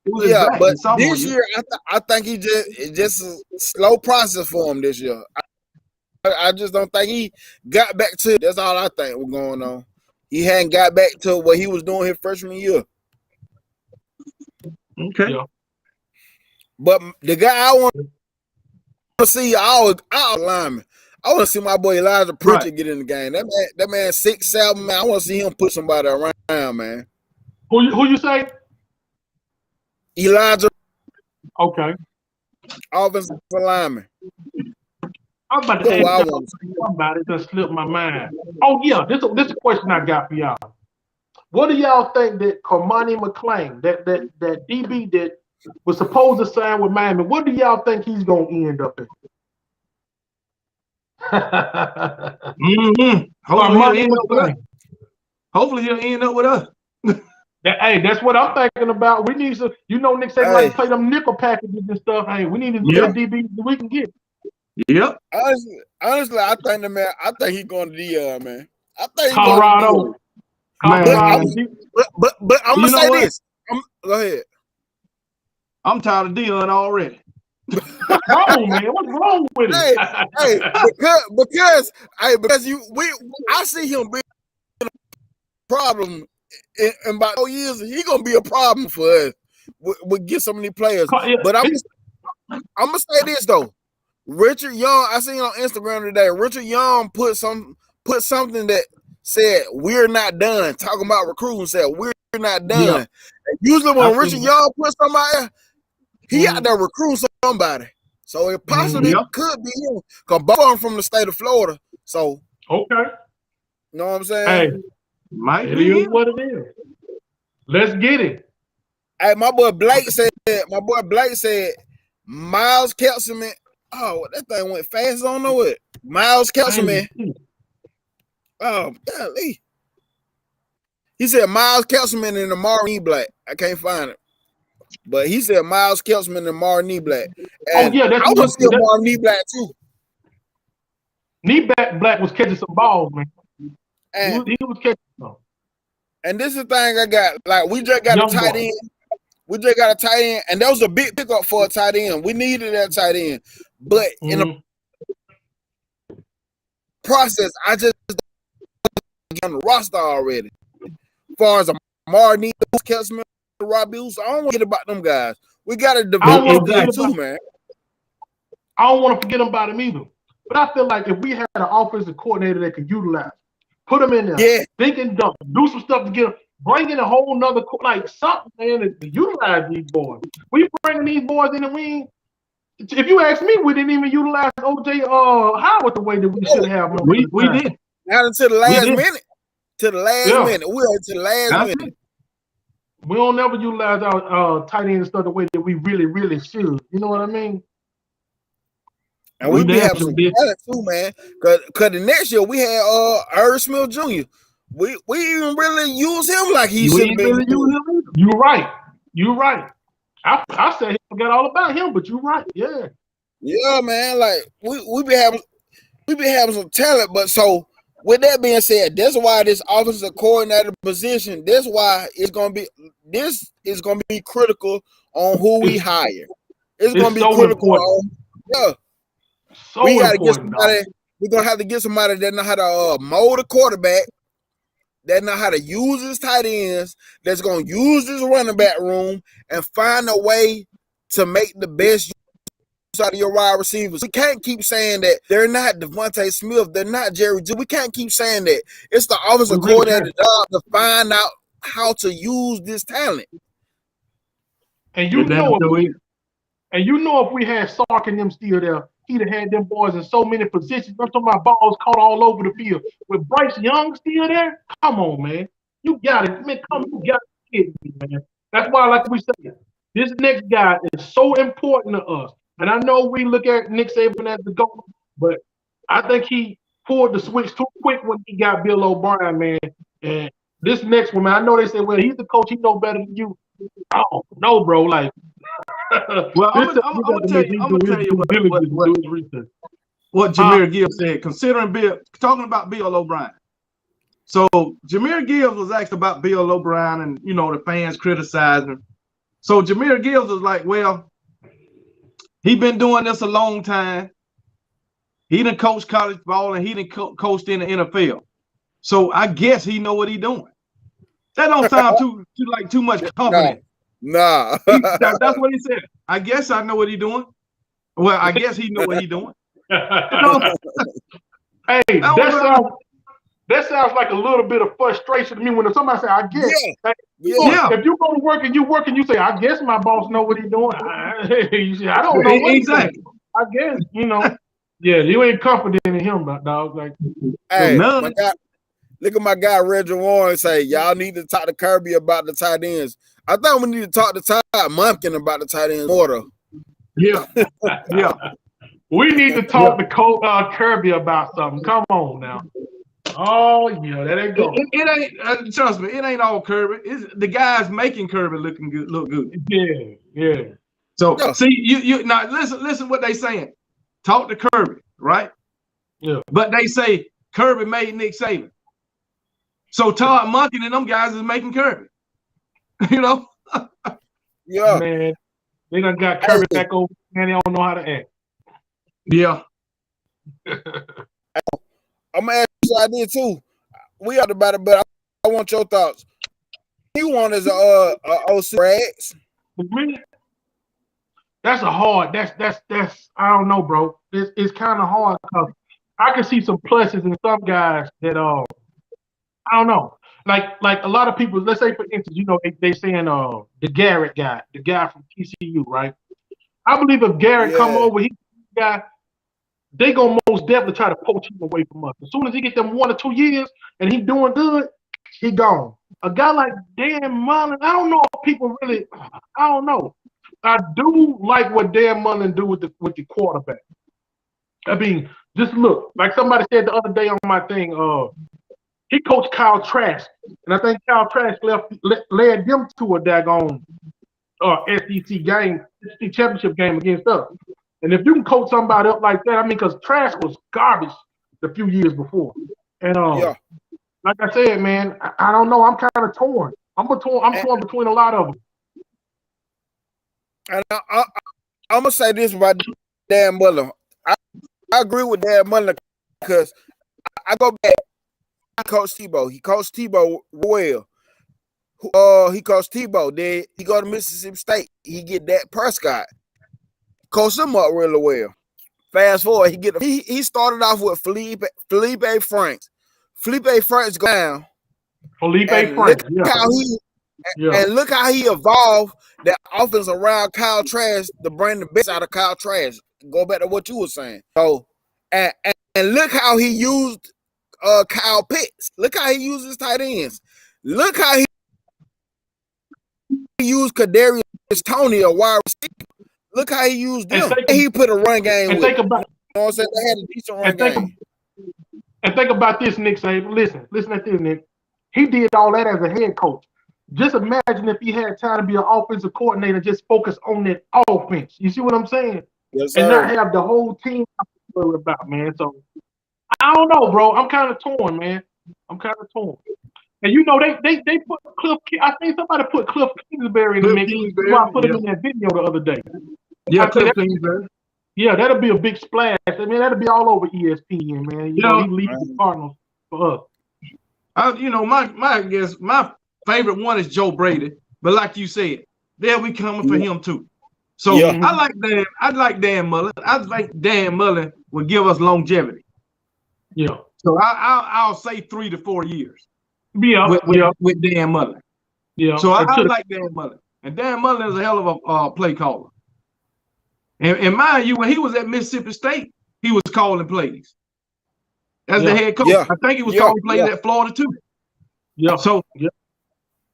But this year, I think it's just a slow process for him this year. I just don't think he got back to it. That's all I think was going on. He hadn't got back to what he was doing his freshman year. Okay. Yeah. But the guy I want to see, our lineman, I want to see my boy Elijah Pritchard get in the game. That man 6'7", man. I want to see him put somebody around, man. Who you say? Elijah. Okay. Offensive lineman. I'm about to ask somebody that slipped my mind. Oh yeah, this is a question I got for y'all. What do y'all think that Cormani McClain, that DB that was supposed to sign with Miami, what do y'all think he's gonna end up in? Hopefully he'll end up with us. Hey, that's what I'm thinking about. We need some, Nick Saban like to play them nickel packages and stuff. Hey, we need as many DBs that we can get. Yep. Honestly, I think he's going to DR, man. I think he's Colorado. But I'm gonna say this. Go ahead. I'm tired of Dion already. What's wrong, man? What's wrong with it? Because I see him being a problem in about 4 years. He's gonna be a problem for us. We get some of these players. But I'm gonna say this though. Richard Young, I seen on Instagram today. Richard Young put something that said we're not done. Talking about recruiting, said we're not done. Yeah. And usually when Richard Young put somebody, he out there recruiting somebody. So it possibly could be him. Cause both of them from the state of Florida. So okay, you know what I'm saying? Hey, it is what it is. Let's get it. Hey, my boy Blake said Miles Kelserman. Oh, that thing went fast. I don't know it. Miles Kelserman. Oh, golly. He said Miles Kelserman and Amari Black. I can't find it. But he said Miles Kelserman and Amari Black. And that's I want to see Amari Black too. Black was catching some balls, man. And he was catching some. And this is the thing I got. Like, we just got a tight end. We just got a tight end. And that was a big pickup for a tight end. We needed that tight end. But in the process, I just on the roster already. As far as Amari Kelserman, Robbie Hughes, I don't want to forget about them guys. We got to develop them too, man. I don't want to forget about them either. But I feel like if we had an offensive coordinator that could utilize, put them in there, think and dump, do some stuff to get them, bring in a whole nother, like something, man, to utilize these boys. We bringing these boys in and if you ask me, we didn't even utilize OJ Howard the way that we should have. We did. Not until the last minute. To the last minute. We are to the last minute. We don't never utilize our tight end stuff the way that we really, really should. You know what I mean? And we be having some talent too, man. Cause the next year we had Irv Smith Jr. We even really use him like he should have been. You're right. I said he forgot all about him, but you're right. Yeah. Yeah, man. Like we be having some talent, but so with that being said, that's why this offensive coordinator position, this is gonna be critical on who we hire. It's gonna be so critical on we gotta get somebody. We're gonna have to get somebody that know how to mold a quarterback, that know how to use his tight ends, that's gonna use this running back room and find a way to make the best out of your wide receivers. We can't keep saying that they're not Devontae Smith, they're not Jerry Jones. We can't keep saying that. It's the offensive coordinator's job to find out how to use this talent. And you know if we had Sark and them still there, he'd have had them boys in so many positions. I'm talking about balls caught all over the field. With Bryce Young still there, come on, man. You got it. Man, you got it, man. That's why, like we said, this next guy is so important to us. And I know we look at Nick Saban as the GOAT, but I think he pulled the switch too quick when he got Bill O'Brien, man. And this next one, man, I know they say, well, he's the coach, he know better than you. Oh, no, bro. Like, well, I'm gonna tell you what Jahmyr Gibbs said, considering talking about Bill O'Brien. So Jahmyr Gibbs was asked about Bill O'Brien and, you know, the fans criticizing him. So Jahmyr Gibbs was like, well, he been doing this a long time. He done coached college ball and he done coached in the NFL. So I guess he know what he doing. That don't sound too much confidence. Nah. That's what he said. I guess I know what he doing. Well, I guess he know what he doing. Hey, that sounds like a little bit of frustration to me when somebody say, I guess. Yeah. If you go to work and you say, I guess my boss know what he's doing. I don't know what exactly. I guess, you know. Yeah, you ain't confident in him, dog. Like, hey, look at my guy Reggie Warren say, y'all need to talk to Kirby about the tight ends. I thought we need to talk to Todd Monken about the tight ends more though. Yeah. We need to talk to Kirby about something. Come on now. Oh yeah, that ain't go. It ain't. Trust me, it ain't all Kirby. It's the guys making Kirby look good. Yeah. So see, you now listen what they saying. Talk to Kirby, right? Yeah. But they say Kirby made Nick Saban. So Todd Monken and them guys is making Kirby. You know? Yeah. Man, they done got Kirby back over and they don't know how to act. Yeah. I'm gonna ask you I did too. We talked about it, but I want your thoughts. You want as a OC Rags? That's a hard. That's I don't know, bro. It's kind of hard because I can see some pluses in some guys that I don't know. Like a lot of people. Let's say for instance, you know, they saying the Garrett guy, the guy from TCU, right? I believe if Garrett come over, they gonna most definitely try to poach him away from us. As soon as he get them 1 or 2 years and he doing good, he gone. A guy like Dan Mullen, I don't know if people really. I don't know. I do like what Dan Mullen do with the quarterback. I mean, just look, like somebody said the other day on my thing, he coached Kyle Trask, and I think Kyle Trask led them to a daggone SEC game, SEC championship game against us. And if you can coach somebody up like that, I mean, because Trask was garbage a few years before. And like I said, man, I don't know. I'm kind of torn. I'm torn between a lot of them. And I'm gonna say this about Dan Mullen. I agree with Dan Mullen because I go back. Coach Tebow. He coached Tebow well. He coached Tebow. Then he go to Mississippi State. He get Dak Prescott. Coached him up really well. Fast forward, he started off with Felipe Franks. Felipe Franks go down. Felipe Franks. And look how he evolved that offense around Kyle Trask to bring the best out of Kyle Trask. Go back to what you were saying. So and look how he used Kyle Pitts. Look how he uses tight ends. Look how he used Kadarius Toney, a wide receiver. Look how he used them. He put a run game with. You know what I'm saying? They had a decent run game. And think about this, Nick. Say, listen at this, Nick. He did all that as a head coach. Just imagine if he had time to be an offensive coordinator, just focus on that offense. You see what I'm saying? Yes, sir. And not have the whole team to worry about, man. So I don't know, bro. I'm kind of torn, man. I'm kind of torn. And you know, they put Cliff. I think somebody put Cliff Kingsbury in the mix. I put him in that video the other day. Yeah, Cliff Kingsbury. Yeah, that'll be a big splash. I mean, that'll be all over ESPN, man. You know, he leads the Cardinals for us. You know, my favorite one is Joe Brady, but like you said, there we coming for him too. So Yeah. I like Dan Mullen. I think Dan Mullen will give us longevity. Yeah. So I'll say 3 to 4 years. Yeah. With Dan Mullen. Yeah. So I like Dan Mullen. And Dan Mullen is a hell of a play caller. And mind you, when he was at Mississippi State, he was calling plays as the head coach. Yeah. I think he was calling plays at Florida too. Yeah. So,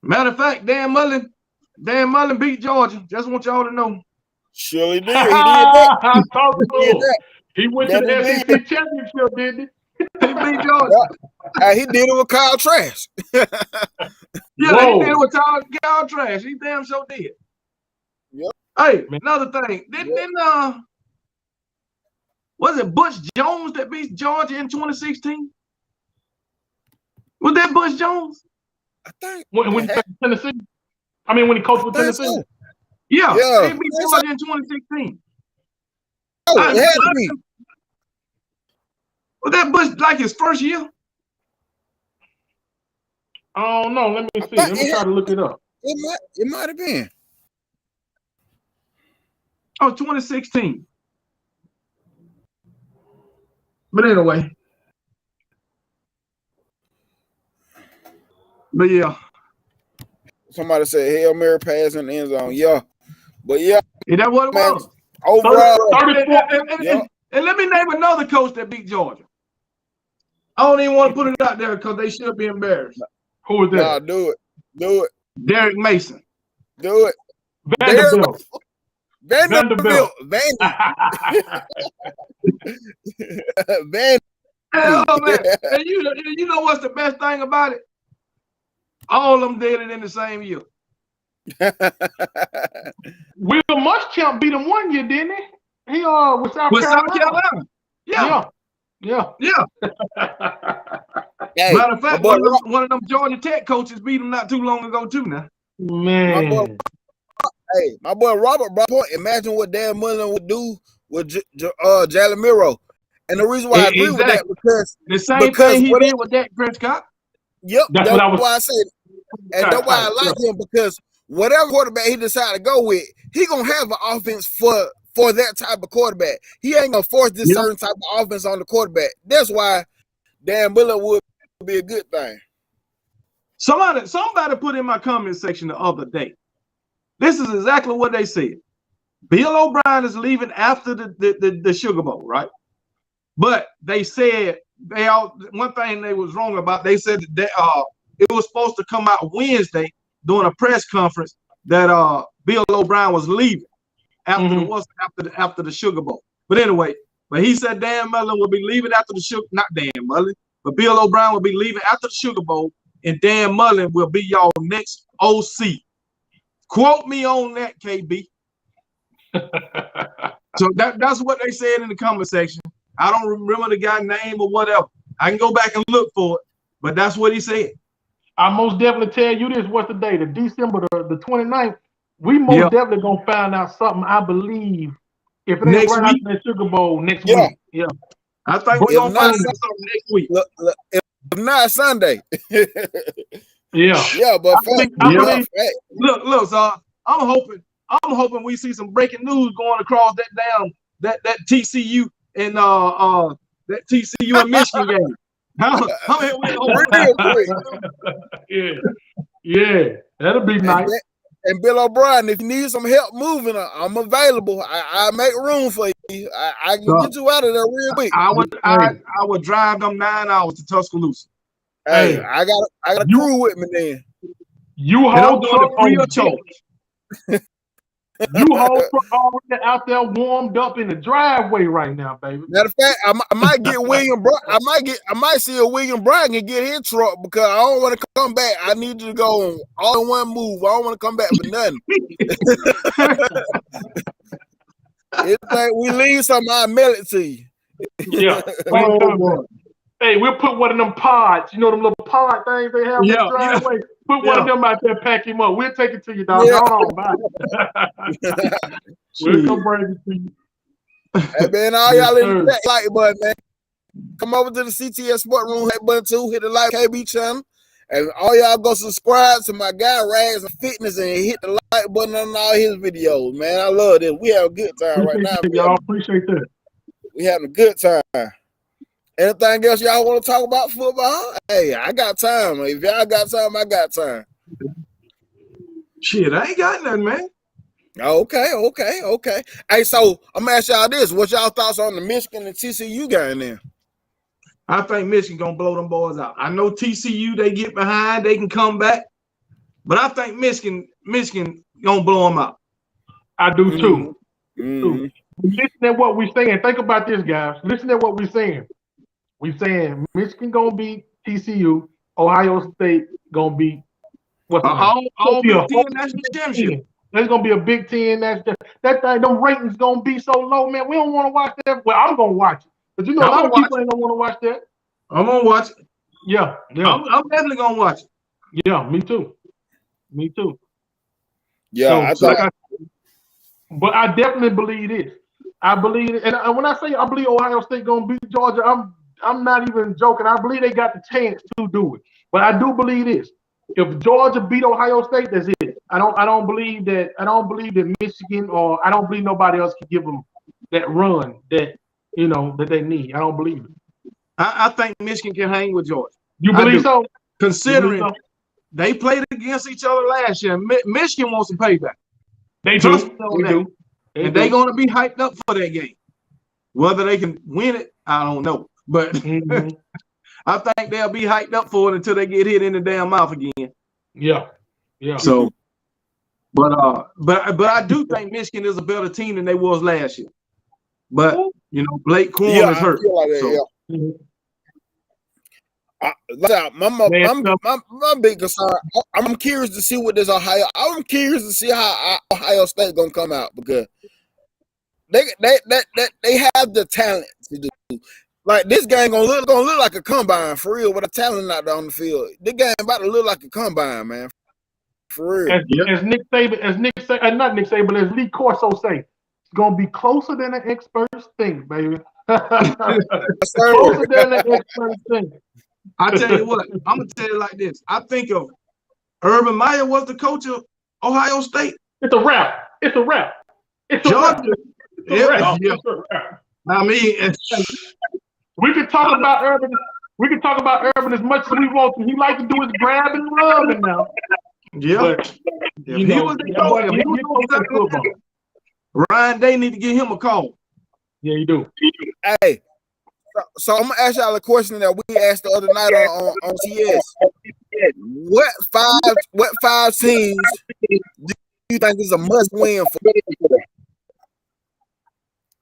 matter of fact, Dan Mullen beat Georgia. Just want y'all to know. Surely did. He did that. He went to the SEC championship, didn't he? He beat Georgia. He did it with Kyle Trask. Yeah, he did it with Kyle Trask. He damn sure did. Yep. Hey, another thing. Was it Butch Jones that beat Georgia in 2016? Was that Butch Jones? I think when he played Tennessee. I mean, when he coached with Tennessee. So. Yeah, he beat Georgia in 2016. Oh, it had to be. Was that Butch like his first year? Oh no, let me see. Let me try to look it up. It might have been. Oh, 2016. But anyway. But yeah. Somebody said Hail Mary pass in the end zone. Yeah. But yeah. Is that what it was? Overall. And let me name another coach that beat Georgia. I don't even want to put it out there because they should be embarrassed. Who is that? Nah, do it. Derek Mason. Do it. Vanderbilt. Vanderbilt. Oh, man. And you know what's the best thing about it? All of them did it in the same year. Will Muschamp beat him one year, didn't he? He with South Carolina. Yeah. Hey, matter of fact, one of them Georgia Tech coaches beat him not too long ago too. Now, man. My boy Robert brought up, imagine what Dan Mullen would do with Jalen Miro. And the reason why I agree with that because the same thing he did with Dak Prescott. Yep, that's why I said, and that's why I like him because whatever quarterback he decide to go with, he gonna have an offense for that type of quarterback. He ain't gonna force this certain type of offense on the quarterback. That's why Dan Mullen would be a good thing. Somebody put in my comment section the other day. This is exactly what they said. Bill O'Brien is leaving after the Sugar Bowl, right? But they said one thing they was wrong about. They said that it was supposed to come out Wednesday during a press conference that Bill O'Brien was leaving after the Sugar Bowl. But anyway, he said Dan Mullen will be leaving after not Dan Mullen, but Bill O'Brien will be leaving after the Sugar Bowl, and Dan Mullen will be y'all next OC. Quote me on that, KB. So that's what they said in the comment section. I don't remember the guy's name or whatever. I can go back and look for it, but that's what he said. I most definitely tell you this. What's the date? December the 29th. We most definitely gonna find out something. I believe if it ain't right after the Sugar Bowl next week. Yeah, I think we're gonna find out something next week. Look, if not Sunday. Yeah, but look, so I'm hoping we see some breaking news going across that TCU and that TCU and Michigan game. Yeah, that'll be nice. And Bill O'Brien, if you need some help moving, I'm available. I make room for you. I can get you out of there real quick. I would drive them 9 hours to Tuscaloosa. Hey, I got a crew with me then. You hold the free of charge. You hold already out there warmed up in the driveway right now, baby. Matter of fact, I might get William. I might see a William Bryan and get his truck because I don't want to come back. I need you to go all in one move. I don't want to come back for nothing. It's like we leave something, I mail it to you. Yeah. Hey, we'll put one of them pods. You know them little pod things they have in the driveway. Put one of them out there, pack him up. We'll take it to you, dog. Hold on, bye. We'll come bring it to you. Hey, man, all y'all in that like button, man. Come over to the CTS Sports Room, hit button 2, hit the like KB channel, And all y'all go subscribe to my guy Rags and Fitness and hit the like button on all his videos, man. I love this. We have a good time right now. Y'all appreciate that. We having a good time. Anything else y'all want to talk about football? Hey, I got time. If y'all got time, I got time. Shit, I ain't got nothing, man. Okay. Hey, so I'm gonna ask y'all this: what y'all thoughts on the Michigan and TCU game there? I think Michigan gonna blow them boys out. I know TCU, they get behind, they can come back, but I think Michigan gonna blow them out. I do too. Listen to what we're saying. Think about this, guys. Listen to what we're saying. We're saying Michigan gonna beat TCU, Ohio State gonna beat all Big Ten national championship. There's gonna be a Big Ten national. That thing, them ratings gonna be so low, man. We don't want to watch that. Well, I'm gonna watch it, but you know, a lot of people ain't gonna want to watch that. I'm gonna watch it. Yeah. I'm definitely gonna watch it. Yeah, me too. Yeah, but I definitely believe this. I believe it, and when I say I believe Ohio State gonna beat Georgia, I'm not even joking. I believe they got the chance to do it. But I do believe this: if Georgia beat Ohio State, that's it. I don't believe that Michigan or I don't believe nobody else can give them that run that that they need. I don't believe it. I think Michigan can hang with Georgia. You believe so? Considering they played against each other last year, Michigan wants some payback. They do. And they're going to be hyped up for that game. Whether they can win it, I don't know. But I think they'll be hyped up for it until they get hit in the damn mouth again. Yeah. So, but I do think Michigan is a better team than they was last year. But Blake Corn is hurt. I feel like that, my big concern. I'm curious to see what this Ohio. I'm curious to see how Ohio State gonna come out because they have the talent to do. Like this game gonna look like a combine for real with the talent out there on the field. This game about to look like a combine, man. For real. As Nick Saban, not Nick Saban, as Lee Corso say, it's gonna be closer than the experts think, baby. Closer than the experts think. I tell you what, I'm gonna tell you like this. I think of Urban Meyer was the coach of Ohio State. It's a wrap. Georgia. I mean, we can talk about Urban. We can talk about Urban as much as we want to. He like to do his grab and rubbing now. Yeah. He was the coach. Ryan Day need to give him a call. Yeah, you do. Hey. So I'm gonna ask y'all a question that we asked the other night on TS. What five teams do you think is a must win for?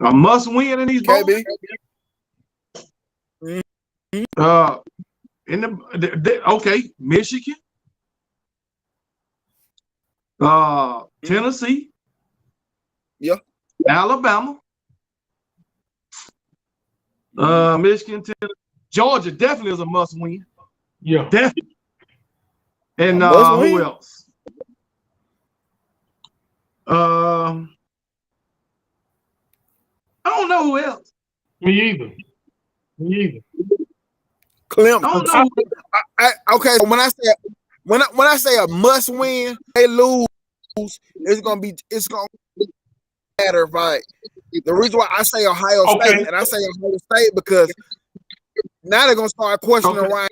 A must win in these bowls? Michigan, Tennessee, Alabama. Michigan, Tennessee, Georgia definitely is a must win. Yeah, definitely. And who else? I don't know who else. Me either. Clemson. Okay, when I say a must win, they lose. It's gonna matter if the reason why I say Ohio State and I say Ohio State because now they're gonna start questioning Ryan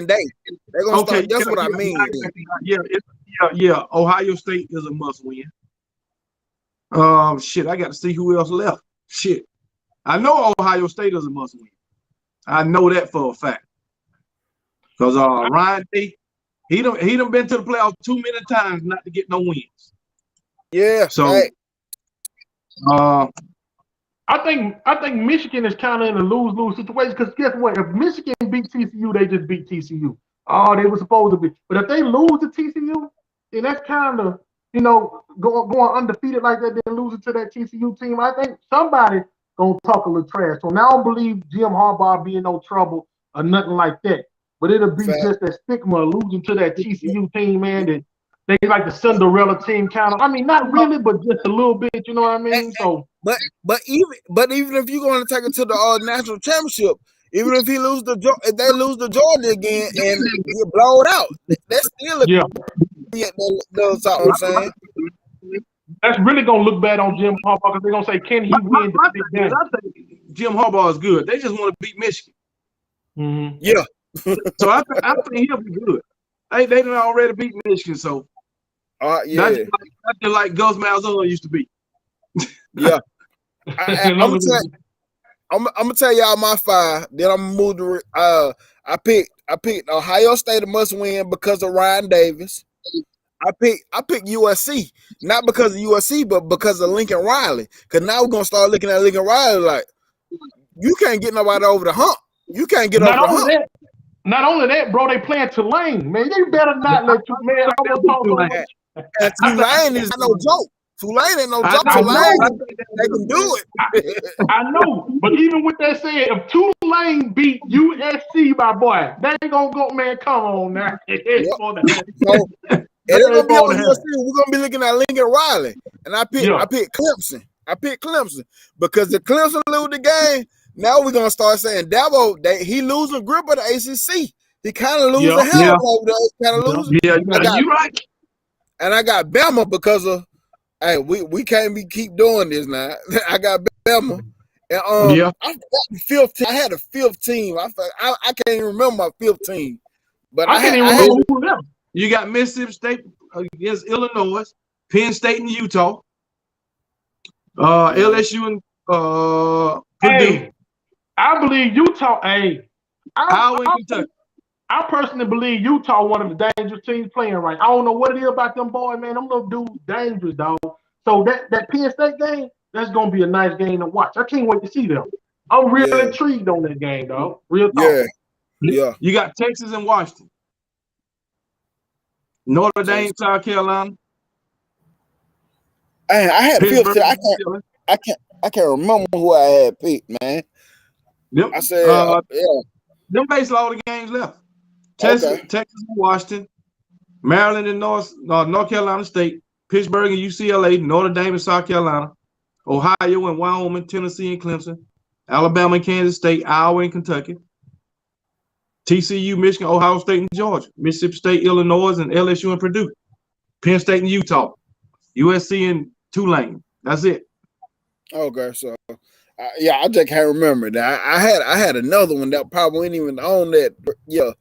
Day. They're gonna start. That's what I mean. Yeah. Ohio State is a must win. Shit, I got to see who else left. Shit, I know Ohio State is a must win. I know that for a fact because Ryan Day, he done been to the playoffs too many times not to get no wins. Yeah. So. Hey. I think Michigan is kind of in a lose-lose situation because guess what? If Michigan beat TCU, they just beat TCU. Oh, they were supposed to be. But if they lose to TCU, then that's kind of going undefeated like that, then losing to that TCU team. I think somebody gonna talk a little trash. So now I don't believe Jim Harbaugh be in no trouble or nothing like that. But it'll be just that stigma of losing to that TCU team, man. That they like the Cinderella team kind of. I mean, not really, but just a little bit. You know what I mean? So, but even if you're going to take it to the national championship, Even if if they lose to Georgia again and get blown out, that's still a Yeah. what I'm saying. That's really gonna look bad on Jim Harbaugh because they're gonna say, "Can he win the big game?" I think Jim Harbaugh is good. They just want to beat Michigan. Mm-hmm. Yeah. So I think he'll be good. They done already beat Michigan, so Yeah. that's just like Gus Malzahn used to be. Yeah. I'm gonna tell y'all my 5. Then I'm gonna move to I picked Ohio State must win because of Ryan Davis. I picked USC, not because of USC, but because of Lincoln Riley. Because now we're gonna start looking at Lincoln Riley like you can't get nobody over the hump. You can't get over the hump. Not only that, bro, they playing Tulane, man. They better not let you, man. I will talk so much. And Tulane is no joke. Tulane ain't no joke. Tulane, they can do it. I know, but even with that said, if Tulane beat USC, my boy, they ain't gonna go, man. Come on now. So, they're gonna be on USC. We're gonna be looking at Lincoln Riley, and I picked Clemson. I picked Clemson because the Clemson lose the game. Now we're gonna start saying Dabo, he losing grip of the ACC. He kind of losing help over there. Kind of losing. Yeah, you're right. And I got Bama because of we can't keep doing this now. I got Bama. And I forgot the 5th team. I had a 5th team. I can't even remember my 5th team. But I can't even remember who them. You got Mississippi State against Illinois, Penn State and Utah, LSU and Purdue. I believe Utah. Iowa and Kentucky. I personally believe Utah one of the dangerous teams playing right. I don't know what it is about them boys, man. Them little dudes dangerous, dog. So that Penn State game, that's gonna be a nice game to watch. I can't wait to see them. I'm real intrigued on that game, dog. Real talk. Yeah. You got Texas and Washington. Notre Dame, South Carolina. I had a 5th team. I can't remember who I had picked, man. Yep. I said, them basically all the games left. Texas and Washington, Maryland and North Carolina State, Pittsburgh and UCLA, Notre Dame and South Carolina, Ohio and Wyoming, Tennessee and Clemson, Alabama and Kansas State, Iowa and Kentucky, TCU, Michigan, Ohio State and Georgia, Mississippi State, Illinois, and LSU and Purdue, Penn State and Utah, USC and Tulane. That's it. Okay, so I just can't remember that. I had another one that probably ain't even on that. Yeah,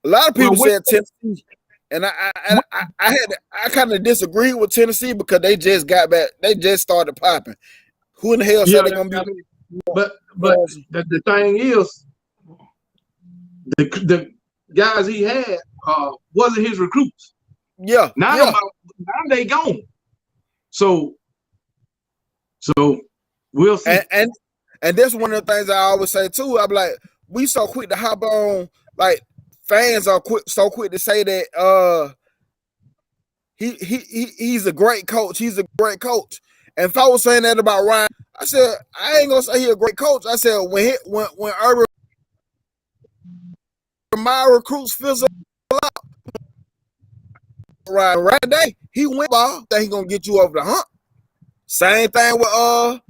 a lot of people said Tennessee, and I kind of disagreed with Tennessee because they just got back. They just started popping. Who in the hell said they're gonna be? But the thing is, the guys he had wasn't his recruits. Yeah. Now they gone. So we'll see. And that's one of the things I always say too. I'm like, we so quick to hop on, like fans are so quick to say that he's a great coach. He's a great coach. And if I was saying that about Ryan, I said I ain't gonna say he's a great coach. I said when Urban my recruits fizzle out, right day he went ball that he gonna get you over the hump. Same thing with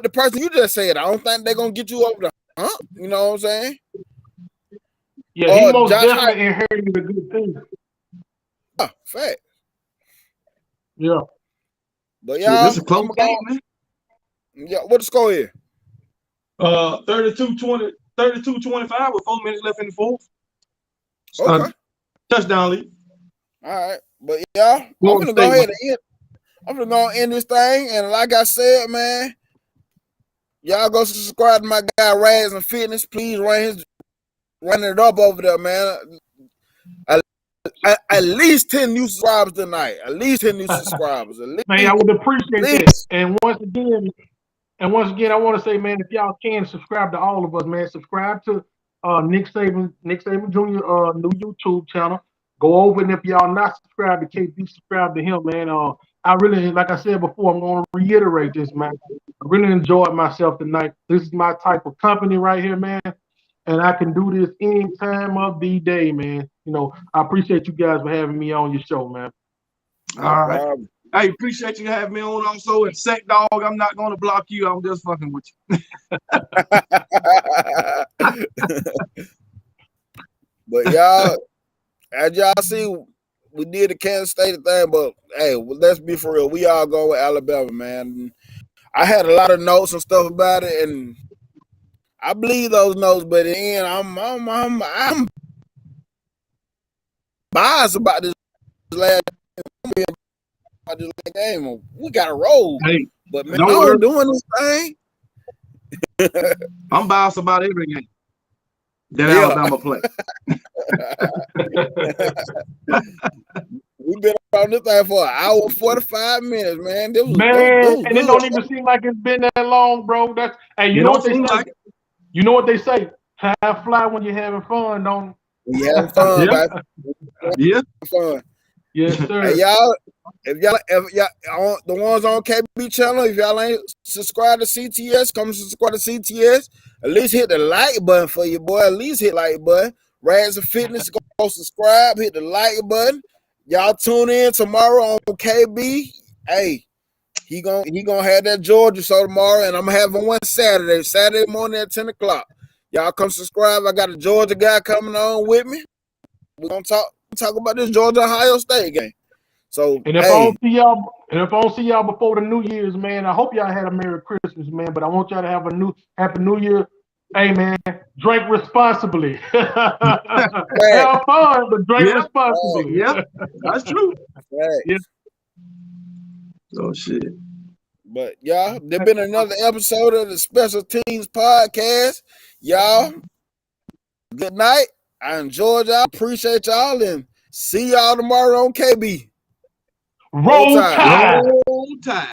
the person you just said. I don't think they're gonna get you over the hump. You know what I'm saying? Yeah, he most definitely inherited a good team. Fact. Yeah. But y'all, this is a close game, man. Yeah, what the score here? 32-25 with 4 minutes left in the fourth. Okay. Touchdown lead. All right. But y'all, I'm gonna go ahead and end. I'm gonna go end this thing. And like I said, man, y'all go subscribe to my guy Raz and Fitness. Please run it up over there, man. At least 10 new subscribers tonight. At least 10 new subscribers. Man, I would appreciate that. And once again, I want to say, man, if y'all can subscribe to all of us, man, subscribe to Nick Saban Jr. New YouTube channel. Go over, and if y'all not subscribed to KP, subscribe to him, man. I really, like I said before, I'm going to reiterate this, man. I really enjoyed myself tonight. This is my type of company right here, man. And I can do this any time of the day, man. You know, I appreciate you guys for having me on your show, man. All right. I appreciate you having me on also. And Sec Dog, I'm not going to block you. I'm just fucking with you. But y'all, as y'all see, we did the Kansas State thing, but hey, well, let's be for real. We all go with Alabama, man. I had a lot of notes and stuff about it, and I believe those notes, but in the end, I'm biased about this last game. We got to roll, Hey, but man, I'm doing this thing. I'm biased about every game that Alabama play. We've been on this thing for an hour 45 minutes, man. And it don't even seem like it's been that long, bro. That's you know what they say. Like you know what they say. Have fly when you're having fun, don't we having fun, yeah. Fun. Yes, sir. Hey, y'all, if y'all the ones on KB channel, if y'all ain't subscribed to CTS, come subscribe to CTS. At least hit the like button for you, boy. At least hit like button. Rags of Fitness, go subscribe, hit the like button. Y'all tune in tomorrow on KB. Hey, he gonna have that Georgia show tomorrow, and I'm having one Saturday morning at 10 o'clock. Y'all come subscribe. I got a Georgia guy coming on with me. We're gonna talk about this Georgia Ohio State game. So and if I don't see y'all before the New Year's, man, I hope y'all had a Merry Christmas, man. But I want y'all to have a Happy New Year. Hey, man, drink responsibly. Have fun, but drink responsibly. Yeah, that's true. Yeah. Oh shit. But y'all, there's been another episode of the Special Teams Podcast. Y'all, good night. I enjoyed y'all. Appreciate y'all, and see y'all tomorrow on KB. Roll Tide. Roll Tide.